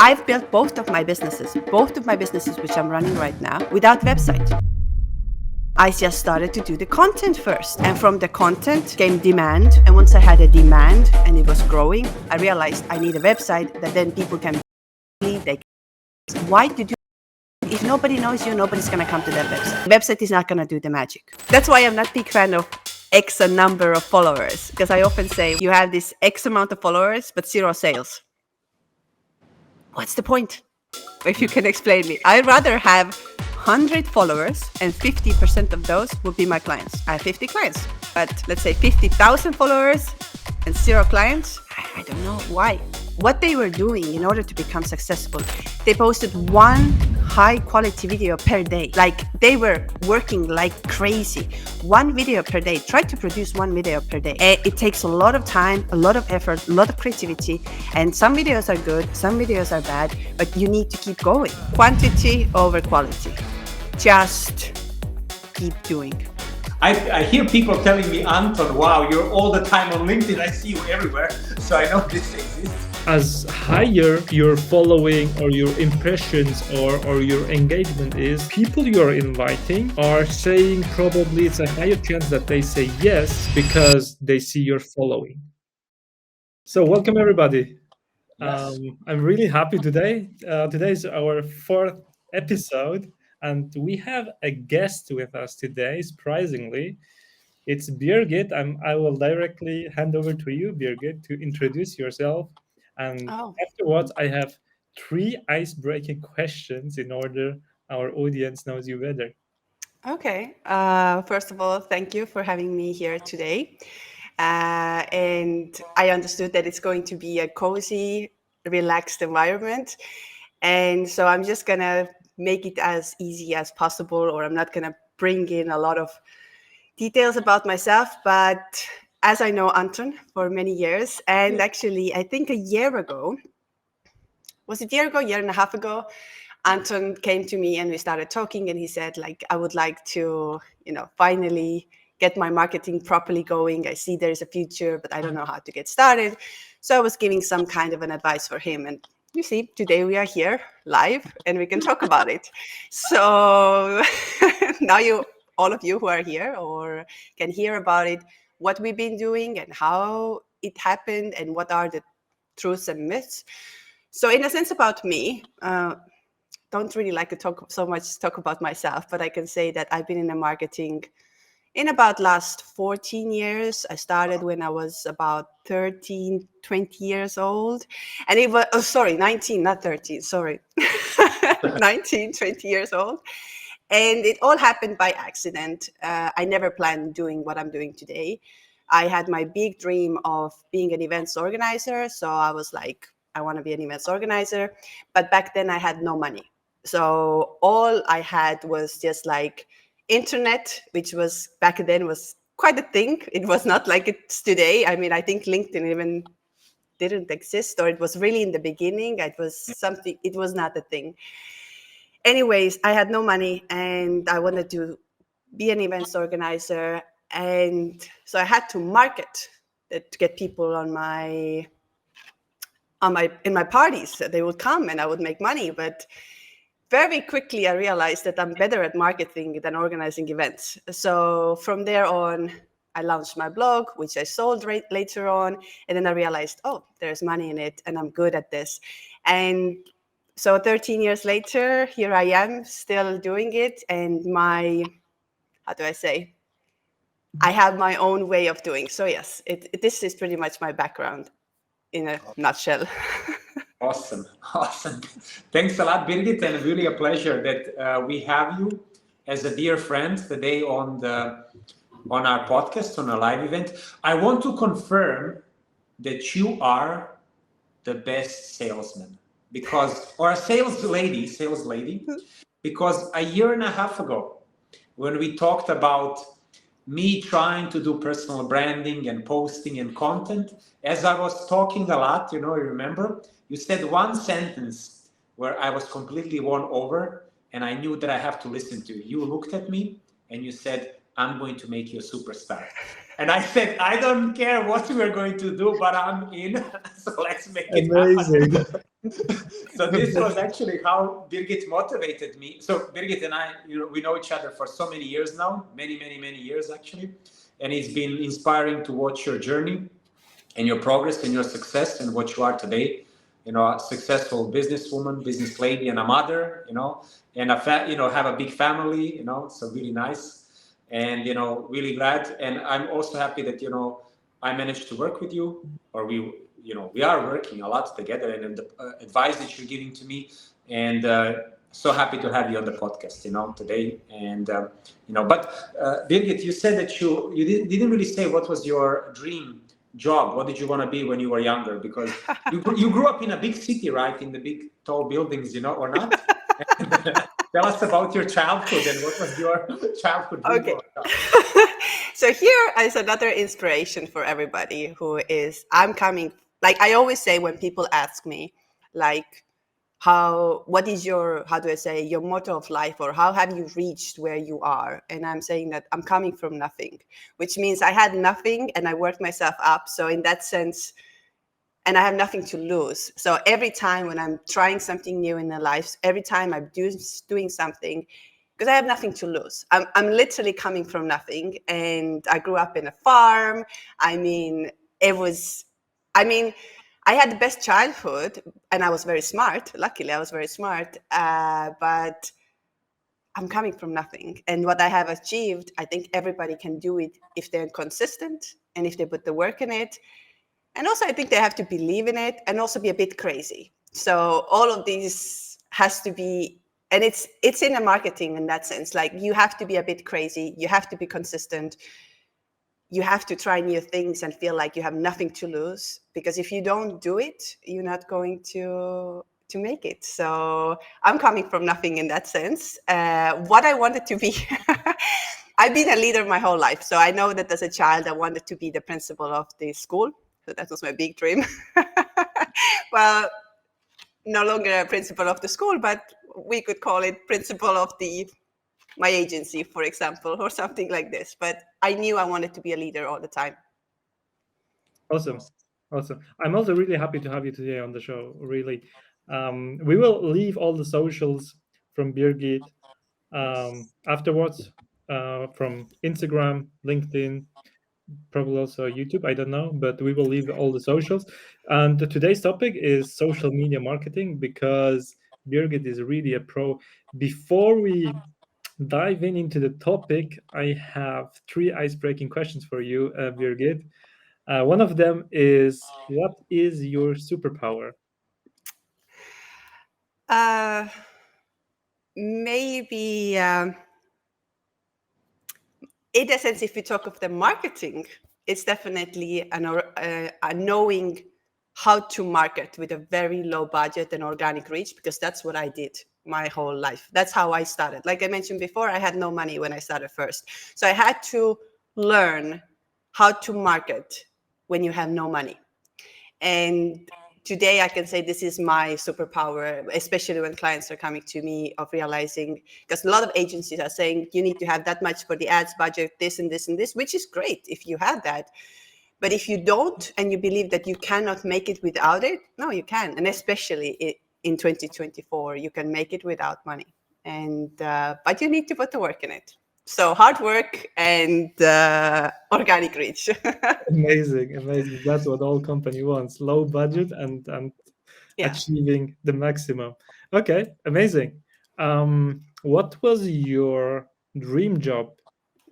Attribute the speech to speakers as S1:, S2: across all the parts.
S1: I've built both of my businesses which I'm running right now, without website. I just started to do the content first. And from the content came demand. And once I had a demand and it was growing, I realized I need a website that then people can believe they can. Why to do? If nobody knows you, nobody's going to come to that website. Website is not going to do the magic. That's why I'm not a big fan of X a number of followers. Because I often say you have this X amount of followers, but 0 sales. What's the point? If you can explain me. I'd rather have 100 followers and 50% of those would be my clients. I have 50 clients, but let's say 50,000 followers and 0 clients. I don't know why. What they were doing in order to become successful, they posted one high quality video per day. Like they were working like crazy. One video per day. Try to produce one video per day. It takes a lot of time, a lot of effort, a lot of creativity. And some videos are good, some videos are bad, but you need to keep going. Quantity over quality. Just keep doing.
S2: I hear people telling me, Anton, wow, you're all the time on LinkedIn. I see you everywhere. So I know this exists.
S3: As higher your following or your impressions or your engagement is, people you're inviting are saying probably it's a higher chance that they say yes because they see your following. So welcome everybody.
S2: Yes.
S3: I'm really happy today. Today is our 4th episode and we have a guest with us today, surprisingly. It's Birgith. I will directly hand over to you, Birgith, to introduce yourself. And afterwards, I have 3 ice-breaking questions in order our audience knows you better.
S1: Okay. First of all, thank you for having me here today. And I understood that it's going to be a cozy, relaxed environment. And so I'm just going to make it as easy as possible, or I'm not going to bring in a lot of details about myself. But as I know Anton for many years, and actually I think a year ago, was it a year ago, year and a half ago, Anton came to me and we started talking and he said, like, I would like to, finally get my marketing properly going. I see there's a future, but I don't know how to get started. So I was giving some kind of an advice for him. And you see, today we are here live and we can talk about it. So now all of you who are here or can hear about it, what we've been doing and how it happened and what are the truths and myths. So in a sense about me, don't really like to talk about myself, but I can say that I've been in the marketing in about last 14 years. I started when I was about 13, 20 years old. And it was, 19, not 13, sorry. 19, 20 years old. And it all happened by accident. I never planned doing what I'm doing today. I had my big dream of being an events organizer. So I was like, I want to be an events organizer. But back then I had no money. So all I had was just like internet, which was back then was quite a thing. It was not like it's today. I mean, I think LinkedIn even didn't exist, or it was really in the beginning. It was not a thing. Anyways, I had no money and I wanted to be an events organizer. And so I had to market it to get people in my parties. They would come and I would make money. But very quickly, I realized that I'm better at marketing than organizing events. So from there on, I launched my blog, which I sold later on. And then I realized, there's money in it and I'm good at this. And so 13 years later, here I am still doing it. And I have my own way of doing. So yes, this is pretty much my background in a nutshell.
S2: Awesome. Thanks a lot, Birgith, and really a pleasure that we have you as a dear friend today on our podcast, on a live event. I want to confirm that you are the best salesman or a sales lady, because a year and a half ago, when we talked about me trying to do personal branding and posting and content, as I was talking a lot, you remember, you said one sentence where I was completely won over and I knew that I have to listen to you. You looked at me and you said, I'm going to make you a superstar. And I said, I don't care what we're going to do, but I'm in. So let's make it happen. So this was actually how Birgit motivated me. So Birgit and I, we know each other for so many years now, many years actually, and it's been inspiring to watch your journey and your progress and your success and what you are today. A successful businesswoman, business lady, and a mother. And have a big family. So really nice, and really glad. And I'm also happy that I managed to work with you, or we are working a lot together, and the advice that you're giving to me, and so happy to have you on the podcast, today. And but Birgit, you said that you didn't really say what was your dream job. What did you want to be when you were younger? Because you grew up in a big city, right? In the big tall buildings, or not? Tell us about your childhood and what was your childhood dream
S1: Okay.
S2: growing up?
S1: So here is another inspiration for everybody who is, I'm coming, like I always say when people ask me, like, what is your, how do I say, your motto of life, or how have you reached where you are? And I'm saying that I'm coming from nothing, which means I had nothing and I worked myself up. So in that sense, and I have nothing to lose. So every time when I'm trying something new in their lives, every time I'm doing something, because I have nothing to lose. I'm literally coming from nothing. And I grew up in a farm. I mean, I had the best childhood and I was very smart. Luckily, I was very smart. But I'm coming from nothing. And what I have achieved, I think everybody can do it if they're consistent and if they put the work in it. And also, I think they have to believe in it and also be a bit crazy. So all of these has to be, and it's in the marketing in that sense. Like you have to be a bit crazy. You have to be consistent. You have to try new things and feel like you have nothing to lose. Because if you don't do it, you're not going to make it. So I'm coming from nothing in that sense. What I wanted to be, I've been a leader my whole life. So I know that as a child, I wanted to be the principal of the school. So that was my big dream. Well, no longer a principal of the school, but we could call it principal of my agency, for example, or something like this. But I knew I wanted to be a leader all the time.
S3: Awesome. I'm also really happy to have you today on the show. Really, we will leave all the socials from Birgit afterwards, from Instagram, LinkedIn, probably also YouTube. I don't know, but we will leave all the socials. And today's topic is social media marketing, because Birgit is really a pro. Before we dive into the topic, I have 3 ice-breaking questions for you, Birgit. One of them is, what is your superpower?
S1: Maybe, in a sense, if we talk of the marketing, it's definitely a knowing how to market with a very low budget and organic reach, because that's what I did my whole life. That's how I started. Like I mentioned before, I had no money when I started first. So I had to learn how to market when you have no money. And today I can say this is my superpower, especially when clients are coming to me of realizing, because a lot of agencies are saying you need to have that much for the ads budget, this and this and this, which is great if you have that. But if you don't, and you believe that you cannot make it without it, no, you can. And especially in 2024, you can make it without money. And but you need to put the work in it. So hard work and organic reach.
S3: Amazing. That's what all company wants: low budget and
S1: Yeah.
S3: achieving the maximum. Okay, amazing. What was your dream job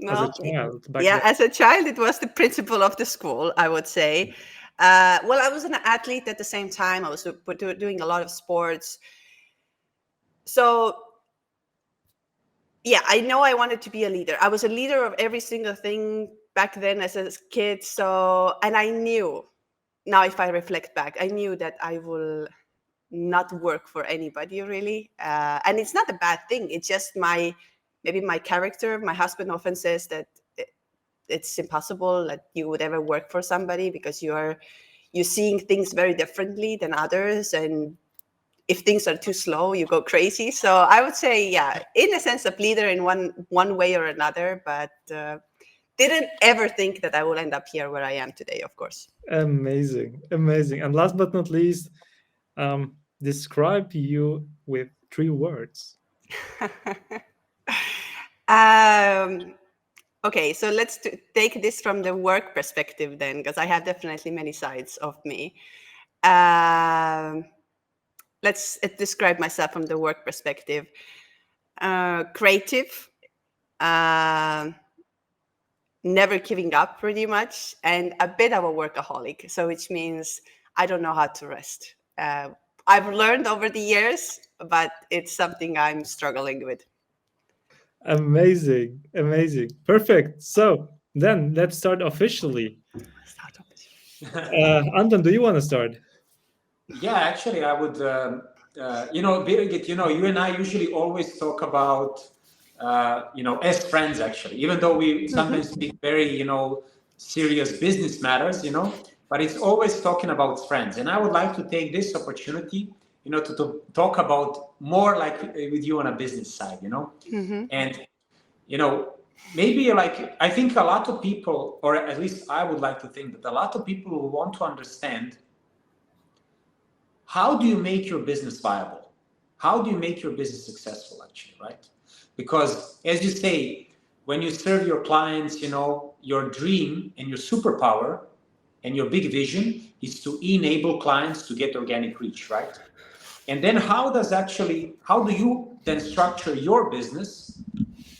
S3: as a
S1: Well,
S3: child back
S1: yeah,
S3: then?
S1: as a child, it was the principal of the school, I would say. Well, I was an athlete at the same time. I was doing a lot of sports. So, yeah, I know I wanted to be a leader. I was a leader of every single thing back then as a kid. So, and I knew, now if I reflect back, I knew that I will not work for anybody really. And it's not a bad thing. It's just maybe my character. My husband often says that it's impossible that you would ever work for somebody, because you're seeing things very differently than others, and if things are too slow, you go crazy. So I would say, yeah, in a sense of leader in one way or another, but didn't ever think that I will end up here where I am today, of course.
S3: Amazing. And last but not least, describe you with 3 words.
S1: um, okay, so let's take this from the work perspective then, because I have definitely many sides of me. Let's describe myself from the work perspective. Creative, never giving up pretty much, and a bit of a workaholic. So which means I don't know how to rest. I've learned over the years, but it's something I'm struggling with.
S3: Amazing, amazing, perfect. So then let's start officially. Anton, do you want to start?
S2: Yeah, actually, I would. Birgit, you and I usually always talk about, as friends. Actually, even though we sometimes speak very, serious business matters, but it's always talking about friends. And I would like to take this opportunity, to talk about more like with you on a business side, and maybe like I think a lot of people, or at least I would like to think that a lot of people will want to understand. How do you make your business viable? How do you make your business successful, actually, right? Because as you say, when you serve your clients, your dream and your superpower and your big vision is to enable clients to get organic reach, right? And then how do you then structure your business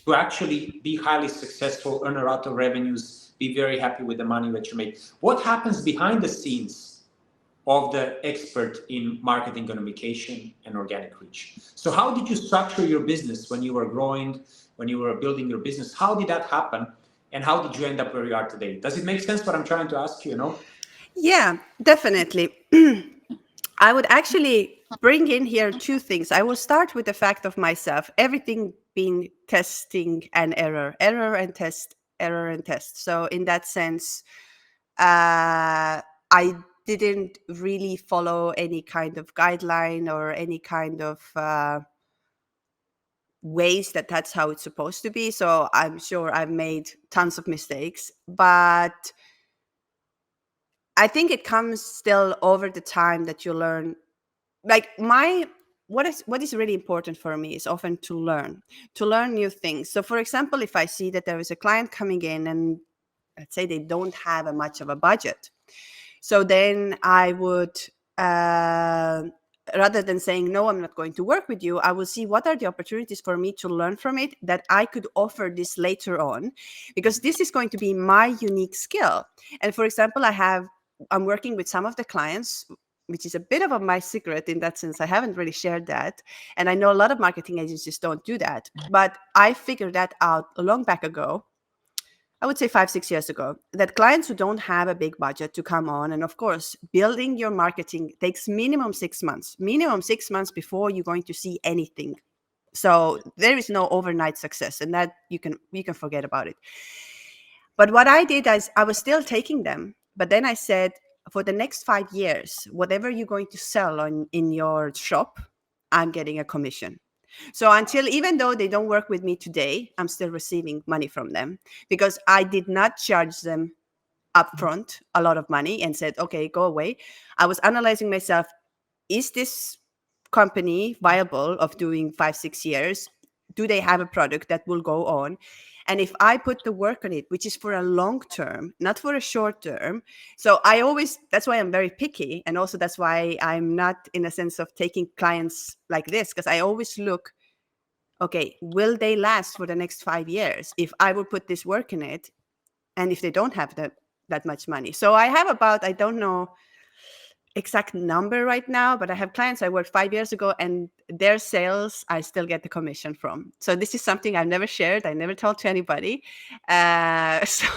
S2: to actually be highly successful, earn a lot of revenues, be very happy with the money that you make? What happens behind the scenes of the expert in marketing communication and organic reach? So how did you structure your business when you were growing, when you were building your business? How did that happen? And how did you end up where you are today? Does it make sense what I'm trying to ask you,
S1: Yeah, definitely. I would actually bring in here 2 things. I will start with the fact of myself, everything being testing and error, error and test, error and test. So in that sense, I didn't really follow any kind of guideline or any kind of ways that's how it's supposed to be. So I'm sure I've made tons of mistakes, but I think it comes still over the time that you learn. Like what is really important for me is often to learn new things. So for example, if I see that there is a client coming in and let's say they don't have a much of a budget, so then I would rather than saying no, I'm not going to work with you, I will see what are the opportunities for me to learn from it that I could offer this later on, because this is going to be my unique skill. And for example, I'm working with some of the clients, which is a bit of my secret in that sense. I haven't really shared that. And I know a lot of marketing agencies don't do that. But I figured that out a long back ago. I would say 5-6 years ago, that clients who don't have a big budget to come on, and of course, building your marketing takes minimum 6 months, before you're going to see anything. So there is no overnight success, and that you can forget about it. But what I did is I was still taking them, but then I said, for the next 5 years, whatever you're going to sell in your shop, I'm getting a commission. So even though they don't work with me today, I'm still receiving money from them, because I did not charge them upfront a lot of money and said, okay, go away. I was analyzing myself. Is this company viable of doing 5-6 years? Do they have a product that will go on? And if I put the work on it, which is for a long term, not for a short term. So that's why I'm very picky. And also that's why I'm not in a sense of taking clients like this, because I always look, okay, will they last for the next 5 years if I will put this work in it, and if they don't have that much money? So I have about, I don't know exact number right now, but I have clients I worked 5 years ago, and their sales I still get the commission from. So this is something I've never shared. I never told to anybody. So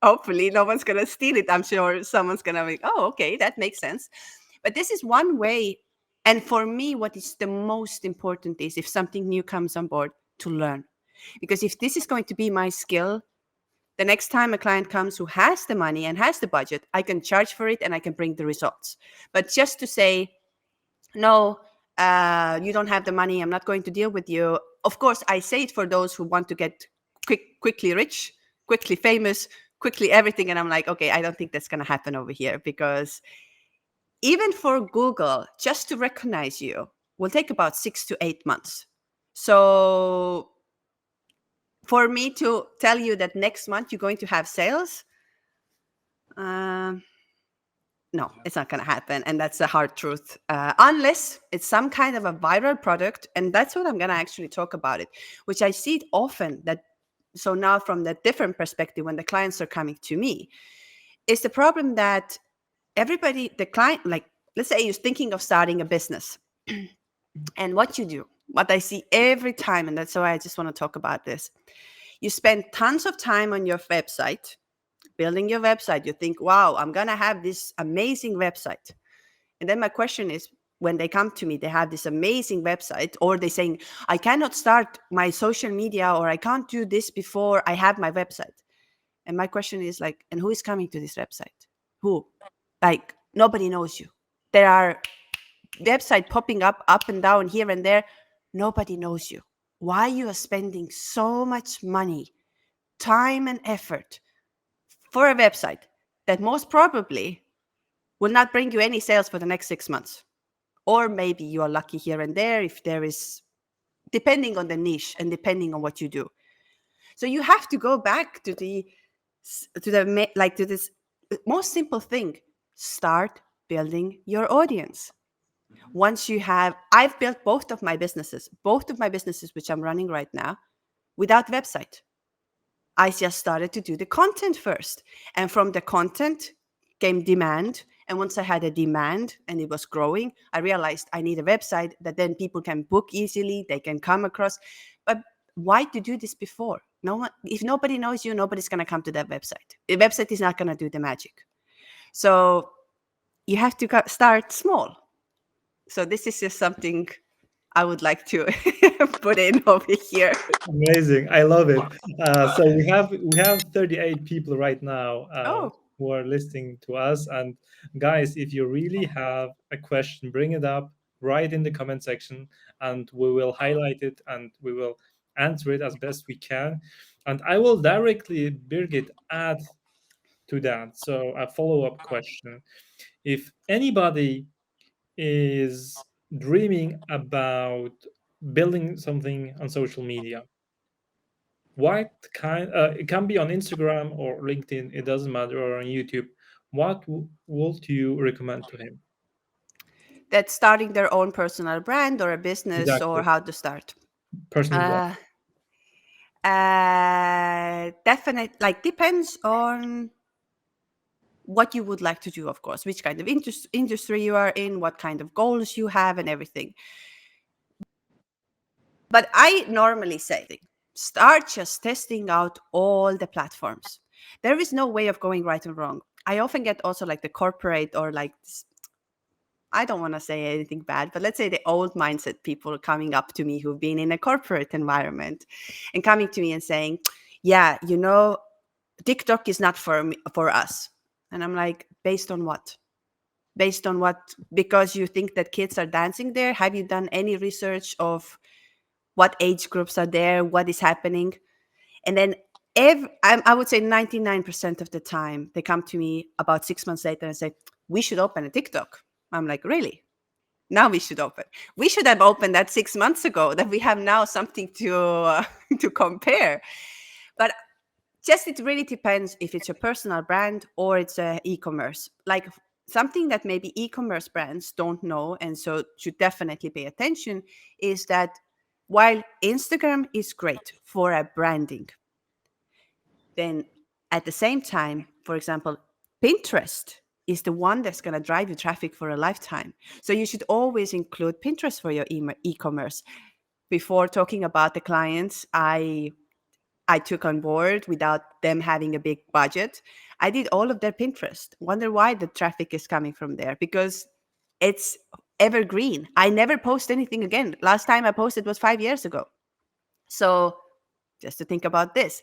S1: hopefully no one's going to steal it. I'm sure someone's going to be, oh, okay, that makes sense. But this is one way. And for me, what is the most important is, if something new comes on board, to learn. Because if this is going to be my skill, the next time a client comes who has the money and has the budget, I can charge for it and I can bring the results. But just to say, no, you don't have the money, I'm not going to deal with you. Of course, I say it for those who want to get quickly rich, quickly famous, quickly everything. And I'm like, okay, I don't think that's going to happen over here, because even for Google, just to recognize you will take about 6 to 8 months. So for me to tell you that next month you're going to have sales, no, it's not going to happen. And that's the hard truth. Unless it's some kind of a viral product. And that's what I'm going to actually talk about it, which I see it often that. So now from the different perspective, when the clients are coming to me, is the problem that everybody, the client, like, let's say you're thinking of starting a business. And what you do, what I see every time, and that's why I just want to talk about this. You spend tons of time on your website, building your website. You think, wow, I'm going to have this amazing website. And then my question is, when they come to me, they have this amazing website, or they're saying, I cannot start my social media, or I can't do this before I have my website. And my question is like, and who is coming to this website? Who? Like, nobody knows you. There are websites popping up and down here and there. Nobody knows you. Why you are spending so much money, time and effort for a website that most probably will not bring you any sales for the next 6 months? Or maybe you are lucky here and there if there is, depending on the niche and depending on what you do. So you have to go back to this most simple thing. Start building your audience. Once you have, I've built both of my businesses, which I'm running right now, without website. I just started to do the content first. And from the content came demand. And once I had a demand and it was growing, I realized I need a website that then people can book easily, they can come across. But why to do this before? No one, if nobody knows you, nobody's going to come to that website. The website is not going to do the magic. So you have to start small. So this is just something I would like to put in over here.
S3: Amazing. I love it. So we have 38 people right now who are listening to us. And guys, if you really have a question, bring it up, write in the comment section, and we will highlight it and we will answer it as best we can. And I will directly, Birgit, add to that. So a follow-up question. If anybody is dreaming about building something on social media, what kind, it can be on Instagram or LinkedIn, it doesn't matter, or on YouTube, what would you recommend to him?
S1: That's starting their own personal brand or a business. Exactly. Or how to start
S3: personal
S1: brand. Definitely, like, depends on what you would like to do, of course, which kind of industry you are in, what kind of goals you have, and everything. But I normally say, start just testing out all the platforms. There is no way of going right and wrong. I often get also like the corporate or like, I don't want to say anything bad, but let's say the old mindset people coming up to me who've been in a corporate environment and coming to me and saying, yeah, you know, TikTok is not for us. And I'm like, based on what? Based on what? Because you think that kids are dancing there? Have you done any research of what age groups are there? What is happening? And then I would say 99% of the time, they come to me about 6 months later and say, we should open a TikTok. I'm like, really? Now we should open. We should have opened that 6 months ago, that we have now something to compare. But just, it really depends if it's a personal brand or it's a e-commerce. Like, something that maybe e-commerce brands don't know, and so should definitely pay attention, is that while Instagram is great for a branding, then at the same time, for example, Pinterest is the one that's going to drive you traffic for a lifetime. So you should always include Pinterest for your e-commerce. Before talking about the clients I took on board without them having a big budget, I did all of their Pinterest. Wonder why the traffic is coming from there, because it's evergreen. I never post anything again. Last time I posted was 5 years ago. So just to think about this,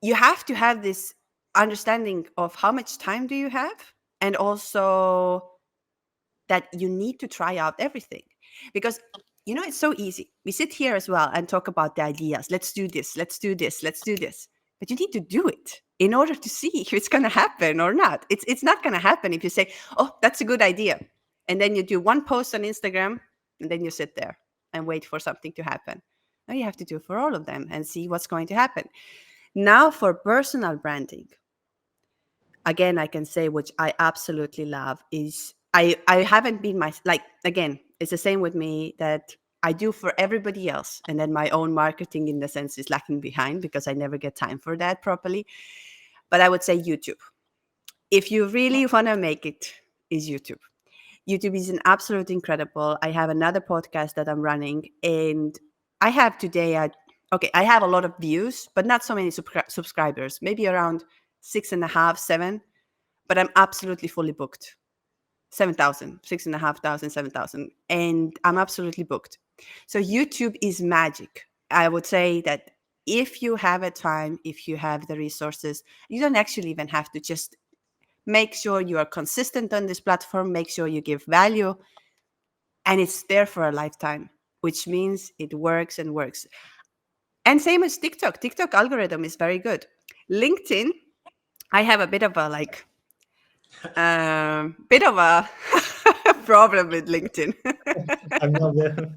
S1: you have to have this understanding of how much time do you have, and also that you need to try out everything. Because, you know, it's so easy. We sit here as well and talk about the ideas. Let's do this. Let's do this. Let's do this. but you need to do it in order to see if it's going to happen or not. It's not going to happen if you say, oh, that's a good idea. And then you do one post on Instagram and then you sit there and wait for something to happen. No, you have to do it for all of them and see what's going to happen. Now for personal branding, again, I can say, which I absolutely love, is I haven't been again, it's the same with me, that I do for everybody else. And then my own marketing, in the sense, is lacking behind because I never get time for that properly. But I would say YouTube. If you really want to make it, is YouTube. YouTube is an absolute incredible. I have another podcast that I'm running, and I have today, I have a lot of views, but not so many subscribers, maybe around 6.5, 7, but I'm absolutely fully booked. 7,000, 6,500, 7,000. And I'm absolutely booked. So YouTube is magic. I would say that if you have a time, if you have the resources, you don't actually even have to, just make sure you are consistent on this platform, make sure you give value, and it's there for a lifetime, which means it works and works. And same as TikTok. TikTok algorithm is very good. LinkedIn, I have a bit of a problem with LinkedIn.
S3: I'm not there.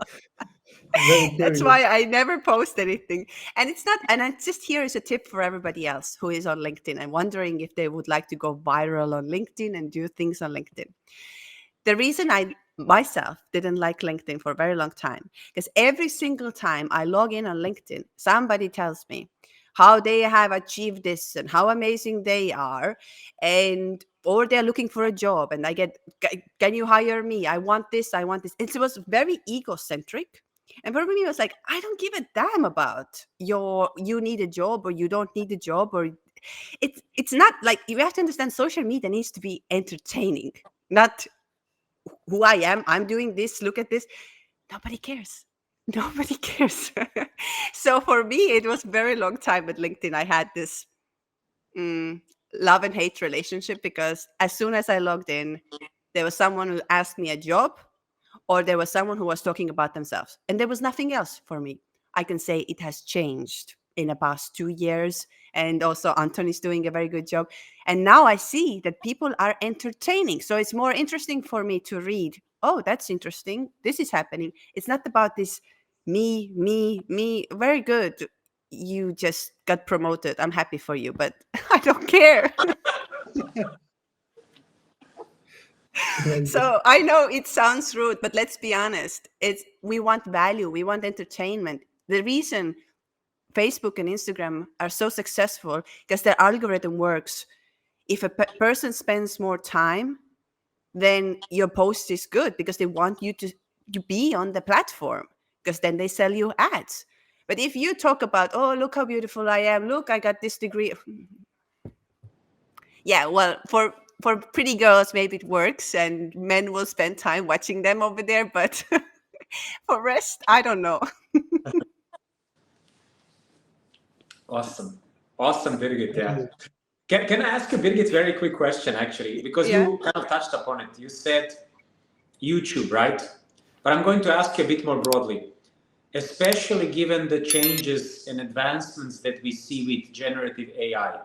S3: Very
S1: That's
S3: curious.
S1: why I never post anything. And it's not, and I just, here is a tip for everybody else who is on LinkedIn and wondering if they would like to go viral on LinkedIn and do things on LinkedIn. The reason I myself didn't like LinkedIn for a very long time, because every single time I log in on LinkedIn, somebody tells me how they have achieved this and how amazing they are, and or they're looking for a job, and I get, can you hire me? I want this, I want this. It was very egocentric. And for me, it was like, I don't give a damn about you need a job or you don't need a job, or it's not like, you have to understand, social media needs to be entertaining, not who I am. I'm doing this, look at this. Nobody cares. Nobody cares. So for me, it was very long time with LinkedIn. I had this love and hate relationship, because as soon as I logged in, there was someone who asked me a job, or there was someone who was talking about themselves, and there was nothing else for me. I can say it has changed in the past 2 years, and also Anthony's doing a very good job. And now I see that people are entertaining, so it's more interesting for me to read, oh, that's interesting, this is happening. It's not about this me. Very good, you just got promoted, I'm happy for you, but I don't care. So I know it sounds rude, but let's be honest. We want value, we want entertainment. The reason Facebook and Instagram are so successful, because their algorithm works. If a person spends more time, then your post is good, because they want you to be on the platform, because then they sell you ads. But if you talk about, oh, look how beautiful I am, look, I got this degree. Yeah, well, for pretty girls, maybe it works, and men will spend time watching them over there. But for rest, I don't know.
S2: Awesome. Awesome, Birgit. Yeah. Can I ask you, Birgit, very quick question, actually, because
S1: Yeah.
S2: you kind of touched upon it. You said YouTube, right? But I'm going to ask you a bit more broadly, especially given the changes and advancements that we see with generative AI.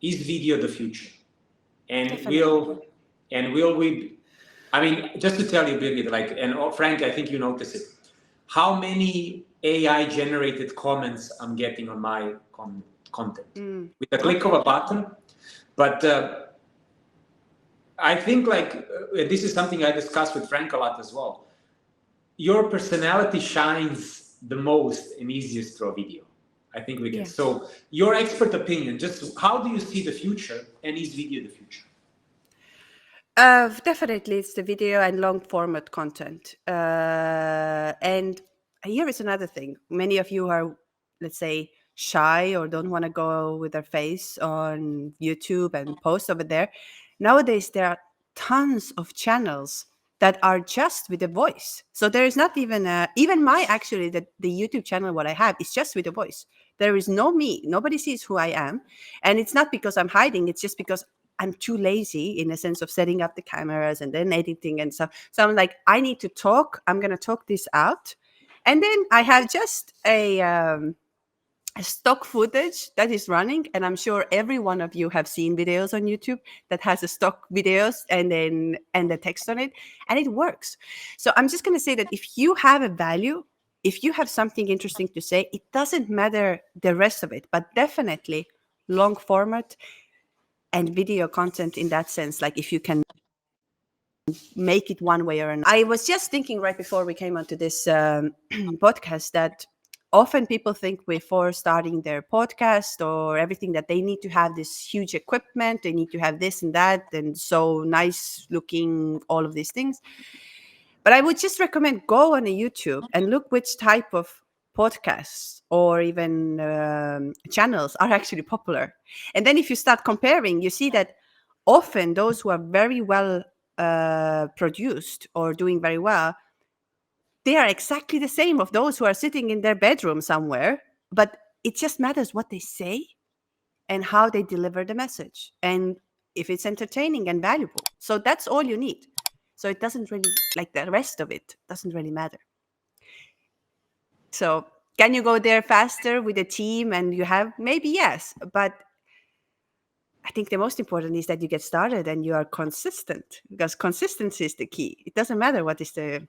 S2: Is video the future? And
S1: Definitely.
S2: will we? I mean, just to tell you, Birgit, like, and Frank, I think you notice it. How many AI generated comments I'm getting on my content with a click of a button? But I think, like, this is something I discussed with Frank a lot as well. Your personality shines the most and easiest through a video. I think we can.
S1: Yes.
S2: So, your expert opinion, just how do you see the future, and is video the future?
S1: Definitely, it's the video and long format content. And here is another thing. Many of you are, let's say, shy or don't want to go with their face on YouTube and post over there. Nowadays, there are tons of channels that are just with a voice. So there is not even even my, actually, the YouTube channel, what I have, is just with a voice. There is no me. Nobody sees who I am. And it's not because I'm hiding. It's just because I'm too lazy in the sense of setting up the cameras and then editing and stuff. So I'm like, I need to talk. I'm going to talk this out. And then I have just a stock footage that is running, and I'm sure every one of you have seen videos on YouTube that has a stock videos and the text on it, and it works. So I'm just going to say that if you have a value, if you have something interesting to say, it doesn't matter the rest of it, but definitely long format and video content in that sense, like if you can make it one way or another. I was just thinking right before we came onto this podcast that often people think before starting their podcast or everything that they need to have this huge equipment, they need to have this and that, and so nice looking, all of these things. But I would just recommend go on a YouTube and look which type of podcasts or even channels are actually popular. And then if you start comparing, you see that often those who are very well produced or doing very well, they are exactly the same of those who are sitting in their bedroom somewhere, but it just matters what they say and how they deliver the message and if it's entertaining and valuable. So that's all you need. So it doesn't really, like the rest of it doesn't really matter. So can you go there faster with a team and you have, maybe yes, but I think the most important is that you get started and you are consistent, because consistency is the key. It doesn't matter what is the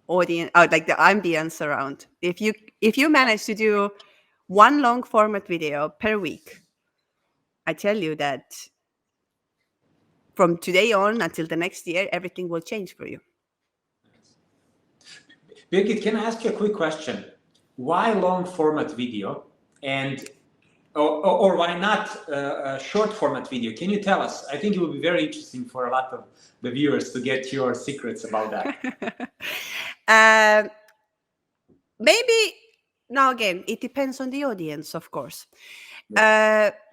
S1: audience or like the ambience around. If you manage to do one long format video per week, I tell you that from today on until the next year, everything will change for you.
S2: Birgit, can I ask you a quick question? Why long format video and or why not a short format video? Can you tell us? I think it would be very interesting for a lot of the viewers to get your secrets about that.
S1: Maybe now again, it depends on the audience, of course.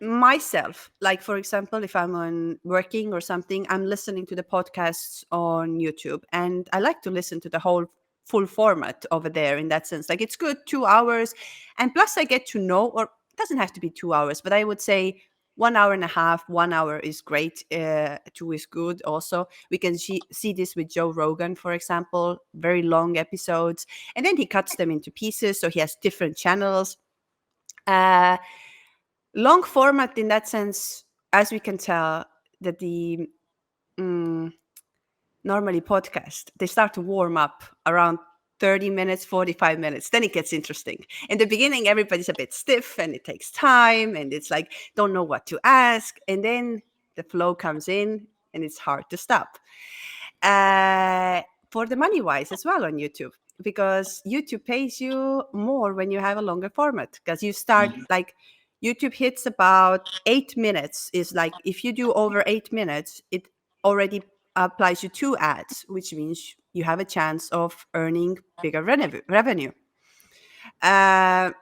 S1: Myself, like for example, if I'm on working or something, I'm listening to the podcasts on YouTube, and I like to listen to the whole full format over there in that sense. Like it's good 2 hours, and plus I get to know, or it doesn't have to be 2 hours, but I would say 1 hour and a half, 1 hour is great. 2 is good also. We can see this with Joe Rogan, for example, very long episodes, and then he cuts them into pieces, so he has different channels. Long format in that sense, as we can tell, that the normally podcast, they start to warm up around 30 minutes, 45 minutes. Then it gets interesting. In the beginning, everybody's a bit stiff and it takes time and it's like, don't know what to ask. And then the flow comes in and it's hard to stop. For the money wise as well on YouTube, because YouTube pays you more when you have a longer format, because you start like YouTube hits about 8 minutes. Is like if you do over 8 minutes, it already applies you 2 ads, which means you have a chance of earning bigger revenue. And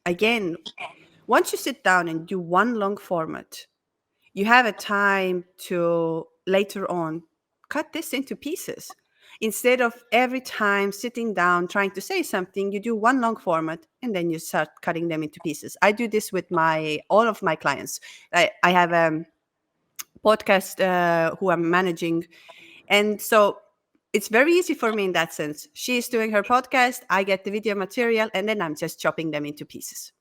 S1: again, once you sit down and do one long format, you have a time to later on cut this into pieces. Instead of every time sitting down trying to say something, you do one long format and then you start cutting them into pieces. I do this with all of my clients. I have a podcast who I'm managing, and so it's very easy for me in that sense. She's doing her podcast, I get the video material, and then I'm just chopping them into pieces.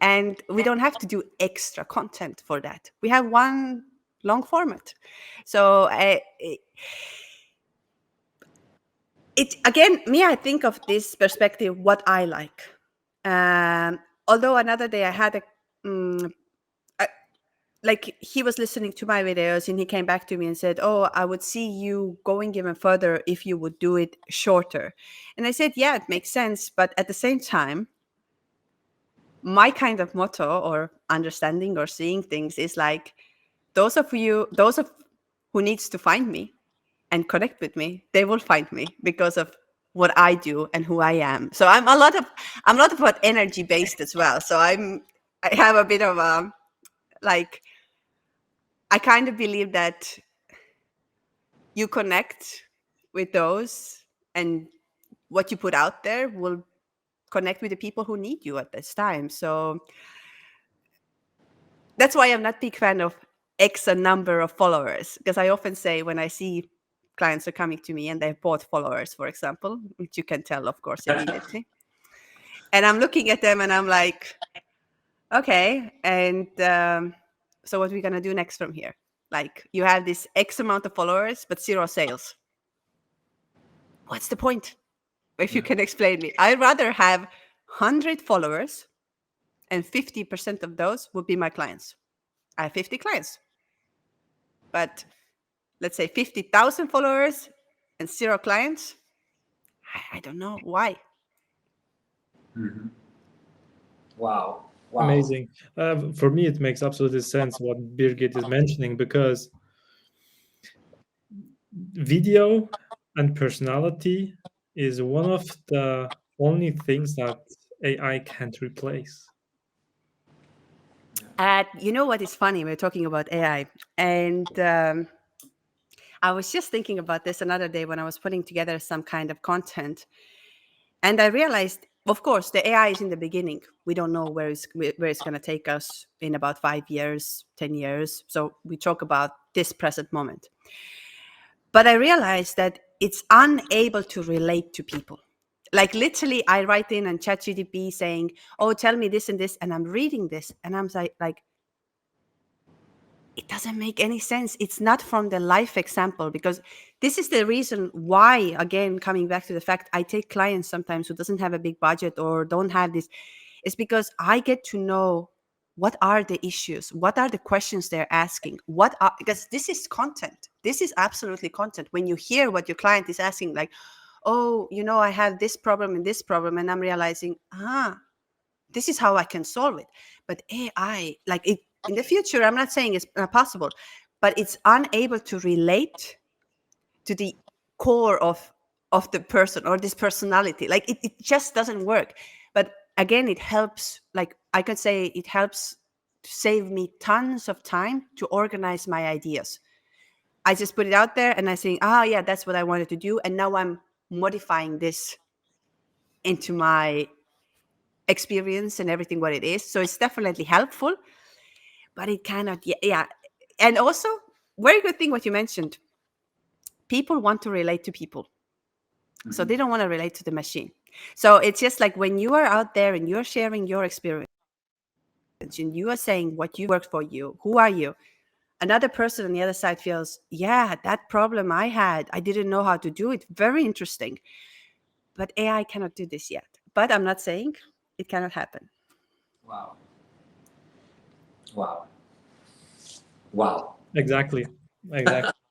S1: And we don't have to do extra content for that. We have one long format. So again, me, I think of this perspective, what I like. Although another day I had like he was listening to my videos and he came back to me and said, oh, I would see you going even further if you would do it shorter. And I said, yeah, it makes sense. But at the same time, my kind of motto or understanding or seeing things is like, those of who needs to find me and connect with me, they will find me because of what I do and who I am. So I'm a lot about energy based as well. So I have a bit of a, like, I kind of believe that you connect with those and what you put out there will connect with the people who need you at this time. So that's why I'm not a big fan of X a number of followers, because I often say when I see clients are coming to me and they've bought followers, for example, which you can tell, of course, immediately. And I'm looking at them and I'm like, okay, and so what are we going to do next from here? Like, you have this X amount of followers, but 0 sales. What's the point? If you can explain me. I'd rather have 100 followers and 50% of those would be my clients. I have 50 clients, but let's say 50,000 followers and 0 clients. I don't know why.
S2: Mm-hmm. Wow.
S3: Amazing. For me, it makes absolutely sense what Birgit is mentioning, because video and personality is one of the only things that AI can't replace.
S1: You know what is funny? We're talking about AI, and I was just thinking about this another day when I was putting together some kind of content, and I realized, of course, the AI is in the beginning. We don't know where it's going to take us in about 5 years, 10 years. So we talk about this present moment. But I realized that it's unable to relate to people. Like, literally, I write in on ChatGPT saying, oh, tell me this and this, and I'm reading this, and I'm like, it doesn't make any sense. It's not from the life example, because this is the reason why, again, coming back to the fact I take clients sometimes who doesn't have a big budget or don't have this, is because I get to know what are the issues, what are the questions they're asking, because this is content. This is absolutely content. When you hear what your client is asking, like, oh, I have this problem and this problem, and I'm realizing, this is how I can solve it. But AI, like, it in the future, I'm not saying it's not possible, but it's unable to relate to the core of the person or this personality. Like, it just doesn't work. But again, it helps, like, I could say it helps to save me tons of time to organize my ideas. I just put it out there and I think, yeah, that's what I wanted to do. And now I'm modifying this into my experience and everything what it is. So it's definitely helpful, but it cannot, yeah. And also, very good thing what you mentioned. People want to relate to people. So they don't want to relate to the machine. So it's just like when you are out there and you're sharing your experience and you are saying what you worked for you, who are you? Another person on the other side feels, yeah, that problem I had, I didn't know how to do it. Very interesting. But AI cannot do this yet. But I'm not saying it cannot happen.
S2: Wow. Wow. Wow.
S3: Exactly.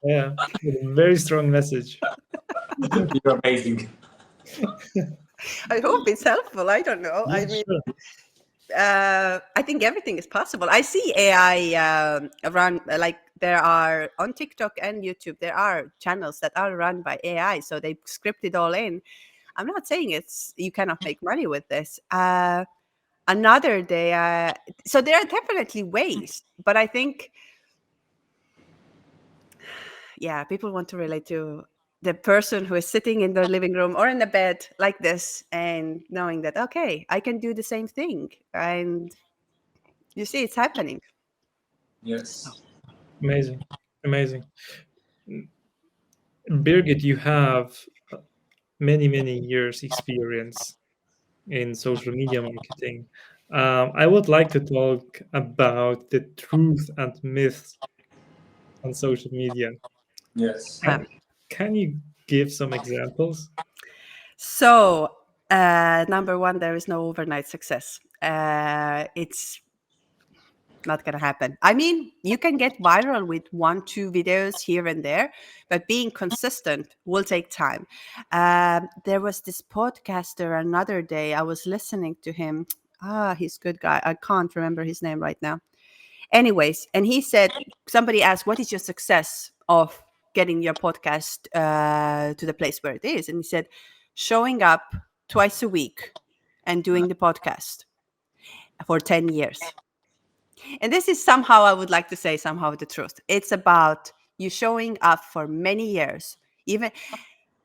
S3: Yeah. Very strong message.
S2: You're amazing.
S1: I hope it's helpful. I don't know.
S3: Yeah,
S1: I mean,
S3: sure.
S1: I think everything is possible. I see AI run, like, there are on TikTok and YouTube, there are channels that are run by AI. So they script it all in. I'm not saying you cannot make money with this. Another day, so there are definitely ways, but I think, yeah, people want to relate to the person who is sitting in their living room or in the bed like this and knowing that, okay, I can do the same thing. And you see, it's happening.
S2: Yes.
S3: Amazing. Birgit, you have many years experience in social media marketing. I would like to talk about the truth and myths on social media.
S2: Yes.
S3: Can you give some examples?
S1: So, number one, there is no overnight success. It's not going to happen. I mean, you can get viral with 1-2 videos here and there, but being consistent will take time. There was this podcaster another day, I was listening to him. He's a good guy. I can't remember his name right now. Anyways, and he said, somebody asked, what is your success of getting your podcast to the place where it is? And he said, showing up twice a week and doing the podcast for 10 years. And this is somehow, I would like to say, somehow the truth. It's about you showing up for many years. Even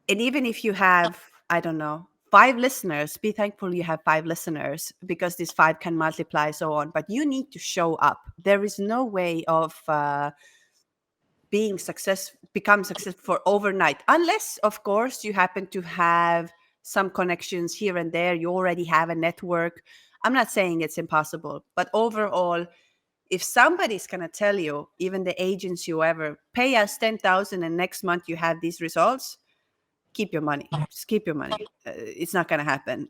S1: if you have, I don't know, 5 listeners, be thankful you have 5 listeners, because this 5 can multiply, so on. But you need to show up. There is no way of become successful overnight, unless of course you happen to have some connections here and there, you already have a network. I'm not saying it's impossible, but overall, if somebody's going to tell you, even the agency, whoever, pay us 10,000 and next month you have these results, keep your money. Just keep your money. It's not going to happen.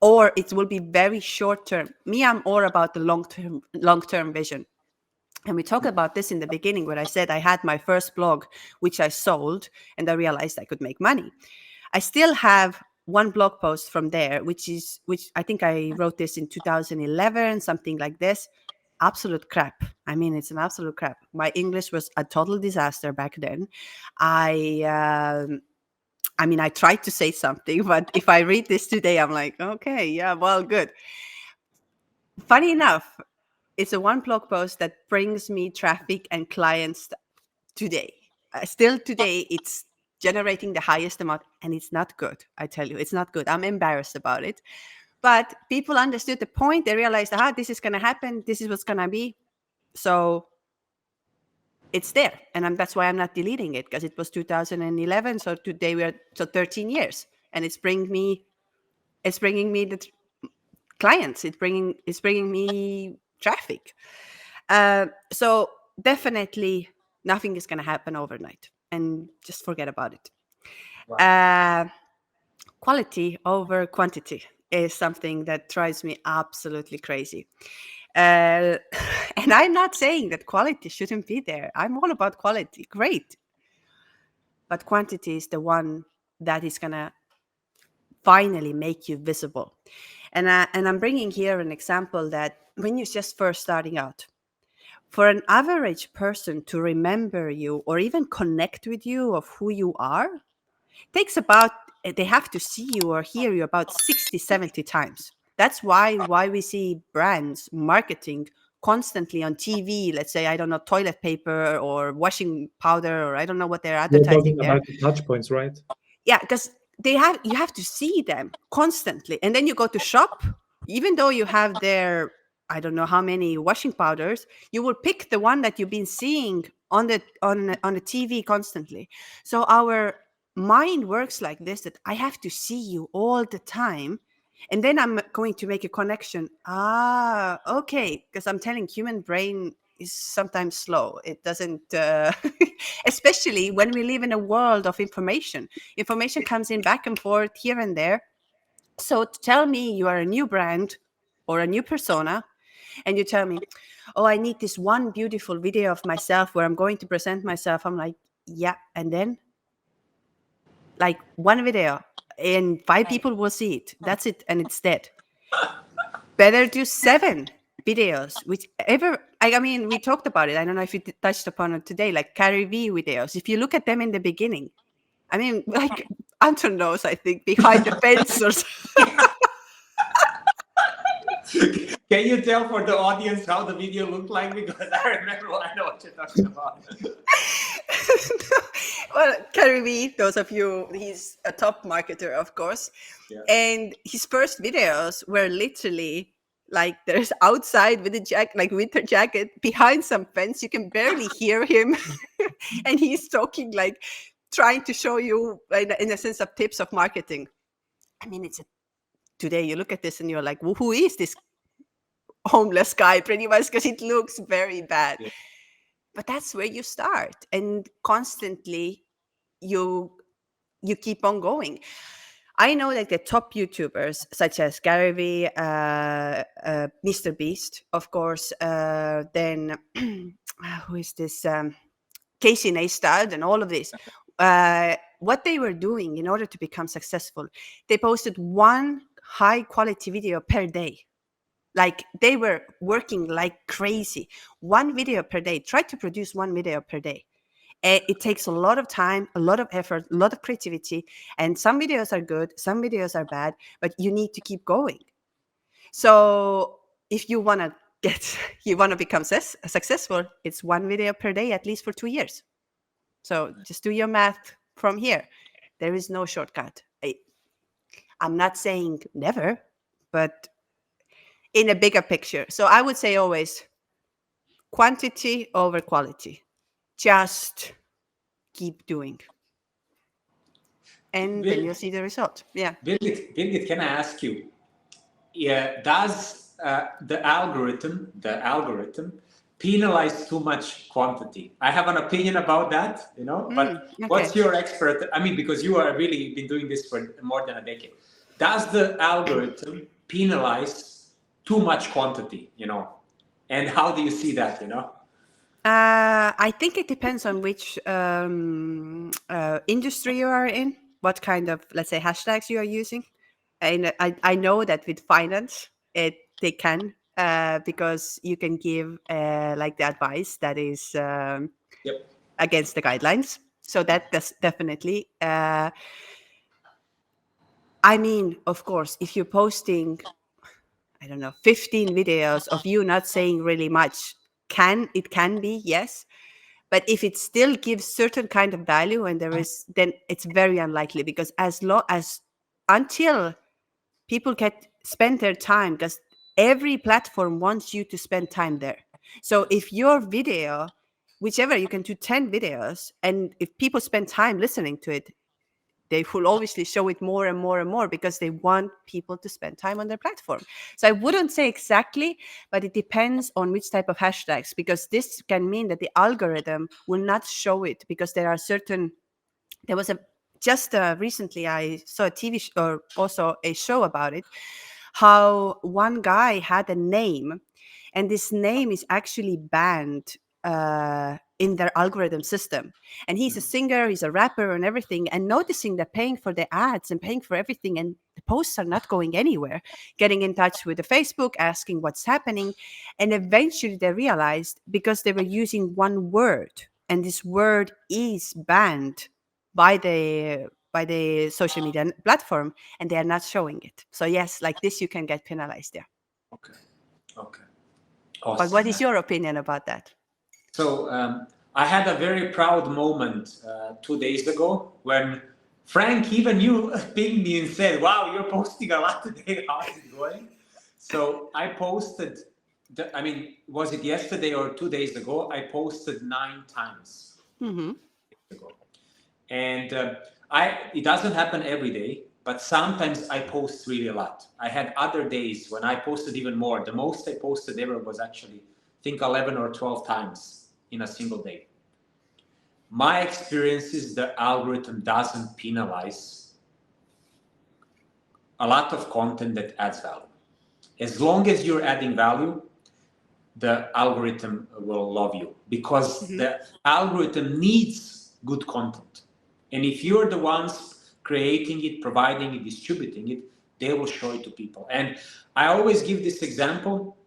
S1: Or it will be very short term. Me, I'm all about the long-term vision. And we talked about this in the beginning where I said I had my first blog, which I sold, and I realized I could make money. I still have one blog post from there, which I think I wrote this in 2011, something like this. Absolute crap. I mean, it's an absolute crap. My English was a total disaster back then. I mean, I tried to say something, but if I read this today, I'm like, okay, yeah, well, good. Funny enough, it's a one blog post that brings me traffic and clients today. Still today, it's generating the highest amount, and it's not good. I tell you, it's not good. I'm embarrassed about it. But people understood the point. They realized, this is going to happen. This is what's going to be. So it's there. And that's why I'm not deleting it, because it was 2011. So today we're 13 years, and it's bringing me the clients. It's bringing me traffic. So definitely nothing is going to happen overnight, and just forget about it. Wow. Quality over quantity is something that drives me absolutely crazy. And I'm not saying that quality shouldn't be there. I'm all about quality. Great. But quantity is the one that is going to finally make you visible. And I'm bringing here an example that when you're just first starting out, for an average person to remember you or even connect with you of who you are, takes about, they have to see you or hear you about 60, 70 times. That's why we see brands marketing constantly on TV. Let's say, I don't know, toilet paper or washing powder, or I don't know what they're advertising there.
S3: About the touch points, right?
S1: Yeah, because you have to see them constantly. And then you go to shop, even though you have their, I don't know how many washing powders, you will pick the one that you've been seeing on the TV constantly. So our mind works like this, that I have to see you all the time, and then I'm going to make a connection. Okay, because I'm telling, human brain is sometimes slow. It doesn't, especially when we live in a world of information. Information comes in back and forth here and there. So tell me you are a new brand or a new persona, and you tell me, oh, I need this one beautiful video of myself where I'm going to present myself. I'm like, yeah, and then? Like, one video and 5 people will see it. That's it, and it's dead. Better do 7 videos, whichever. I mean, we talked about it. I don't know if you touched upon it today, like Gary V videos. If you look at them in the beginning, I mean, like Anton knows, I think, behind the fence or something.
S2: Can you tell for the audience how the video looked like? Because I remember, I know what you're talking about.
S1: Well, Gary V, those of you, he's a top marketer, of course. Yeah. And his first videos were literally like, there's outside with a like winter jacket behind some fence. You can barely hear him. And he's talking, like, trying to show you, in a sense, of tips of marketing. I mean, today you look at this and you're like, well, who is this homeless guy, pretty much, because it looks very bad. Yeah. But that's where you start, and constantly you keep on going. I know that the top YouTubers such as Gary V, Mr. Beast, of course, then who is this, Casey Neistat, and all of this, what they were doing in order to become successful, they posted one high quality video per day. Like, they were working like crazy. 1 video per day. Try to produce 1 video per day. It takes a lot of time, a lot of effort, a lot of creativity. And some videos are good, some videos are bad, but you need to keep going. So if you want to become successful, it's 1 video per day, at least for 2 years. So just do your math from here. There is no shortcut. I'm not saying never, but in a bigger picture. So I would say always quantity over quality. just keep doing, and then
S2: Birgit,
S1: you'll see the result. Yeah.
S2: Birgit, can I ask you? Yeah, does the algorithm penalize too much quantity? I have an opinion about that, but
S1: Okay.
S2: what's your expert? I mean, because you are really been doing this for more than a decade. Does the algorithm penalize too much quantity, And how do you see that,
S1: I think it depends on which industry you are in, what kind of, let's say, hashtags you are using. And I know that with finance, they can, because you can give like the advice that is
S2: Yep.
S1: against the guidelines. So that's definitely. I mean, of course, if you're posting, I don't know, 15 videos of you not saying really much, it can be, yes. But if it still gives certain kind of value and then it's very unlikely, because until people can spend their time, because every platform wants you to spend time there. So if your video, whichever, you can do 10 videos, and if people spend time listening to it, they will obviously show it more and more and more, because they want people to spend time on their platform. So I wouldn't say exactly, but it depends on which type of hashtags, because this can mean that the algorithm will not show it, because there was recently I saw a TV or also a show about it, how one guy had a name, and this name is actually banned in their algorithm system. And he's a singer, he's a rapper and everything, and noticing that paying for the ads and paying for everything, and the posts are not going anywhere, getting in touch with the Facebook, asking what's happening. And eventually they realized, because they were using one word, and this word is banned by the social media platform, and they are not showing it. So yes, like this, you can get penalized there.
S2: Okay. Okay.
S1: But what
S2: Awesome.
S1: is your opinion about that?
S2: So I had a very proud moment 2 days ago when Frank, even you, pinged me and said, "Wow, you're posting a lot today. How's it going?" So I posted. Was it yesterday or 2 days ago? I posted 9 times ago, and it doesn't happen every day, but sometimes I post really a lot. I had other days when I posted even more. The most I posted ever was actually, I think, 11 or 12 times in a single day. My experience is the algorithm doesn't penalize a lot of content that adds value. As long as you're adding value, the algorithm will love you, because the algorithm needs good content. And if you're the ones creating it, providing it, distributing it, they will show it to people. And I always give this example,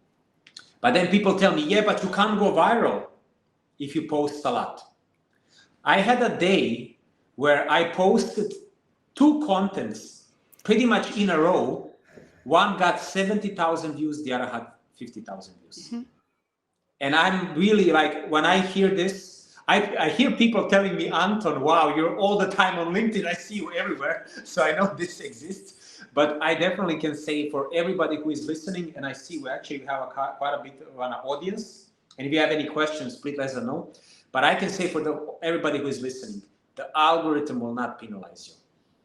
S2: but then people tell me, yeah, but you can't go viral if you post a lot. I had a day where I posted 2 contents pretty much in a row. One got 70,000 views, the other had 50,000 views. And I'm really like, when I hear this, I hear people telling me, Anton, wow, you're all the time on LinkedIn. I see you everywhere. So I know this exists. But I definitely can say for everybody who is listening, and I see we actually have quite a bit of an audience. And if you have any questions, please let us know. But I can say for everybody who is listening, the algorithm will not penalize you.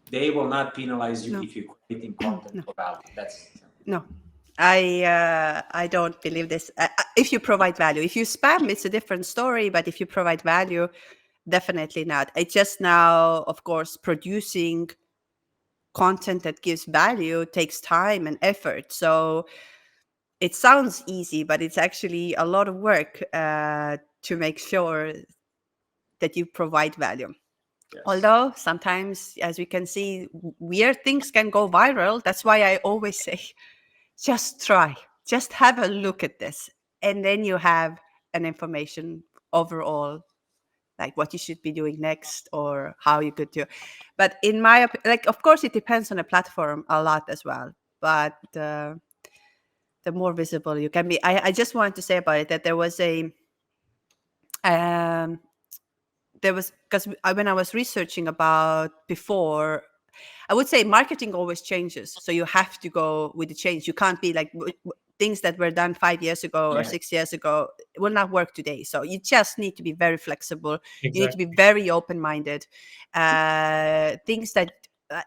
S2: They will not penalize you if you're creating content for value. That's it.
S1: No, I don't believe this. If you provide value, if you spam, it's a different story. But if you provide value, definitely not. It's just now, of course, producing content that gives value takes time and effort. So it sounds easy, but it's actually a lot of work to make sure that you provide value.
S2: Yes.
S1: Although sometimes, as we can see, weird things can go viral. That's why I always say, just try, just have a look at this. And then you have an information overall, like what you should be doing next or how you could do. But in my opinion, like, of course, it depends on the platform a lot as well. But the more visible you can be. I just wanted to say about it that there was because when I was researching about before, I would say marketing always changes. So you have to go with the change. You can't be like, things that were done 5 years ago or 6 years ago will not work today. So you just need to be very flexible.
S3: Exactly.
S1: You need to be very open-minded. Things that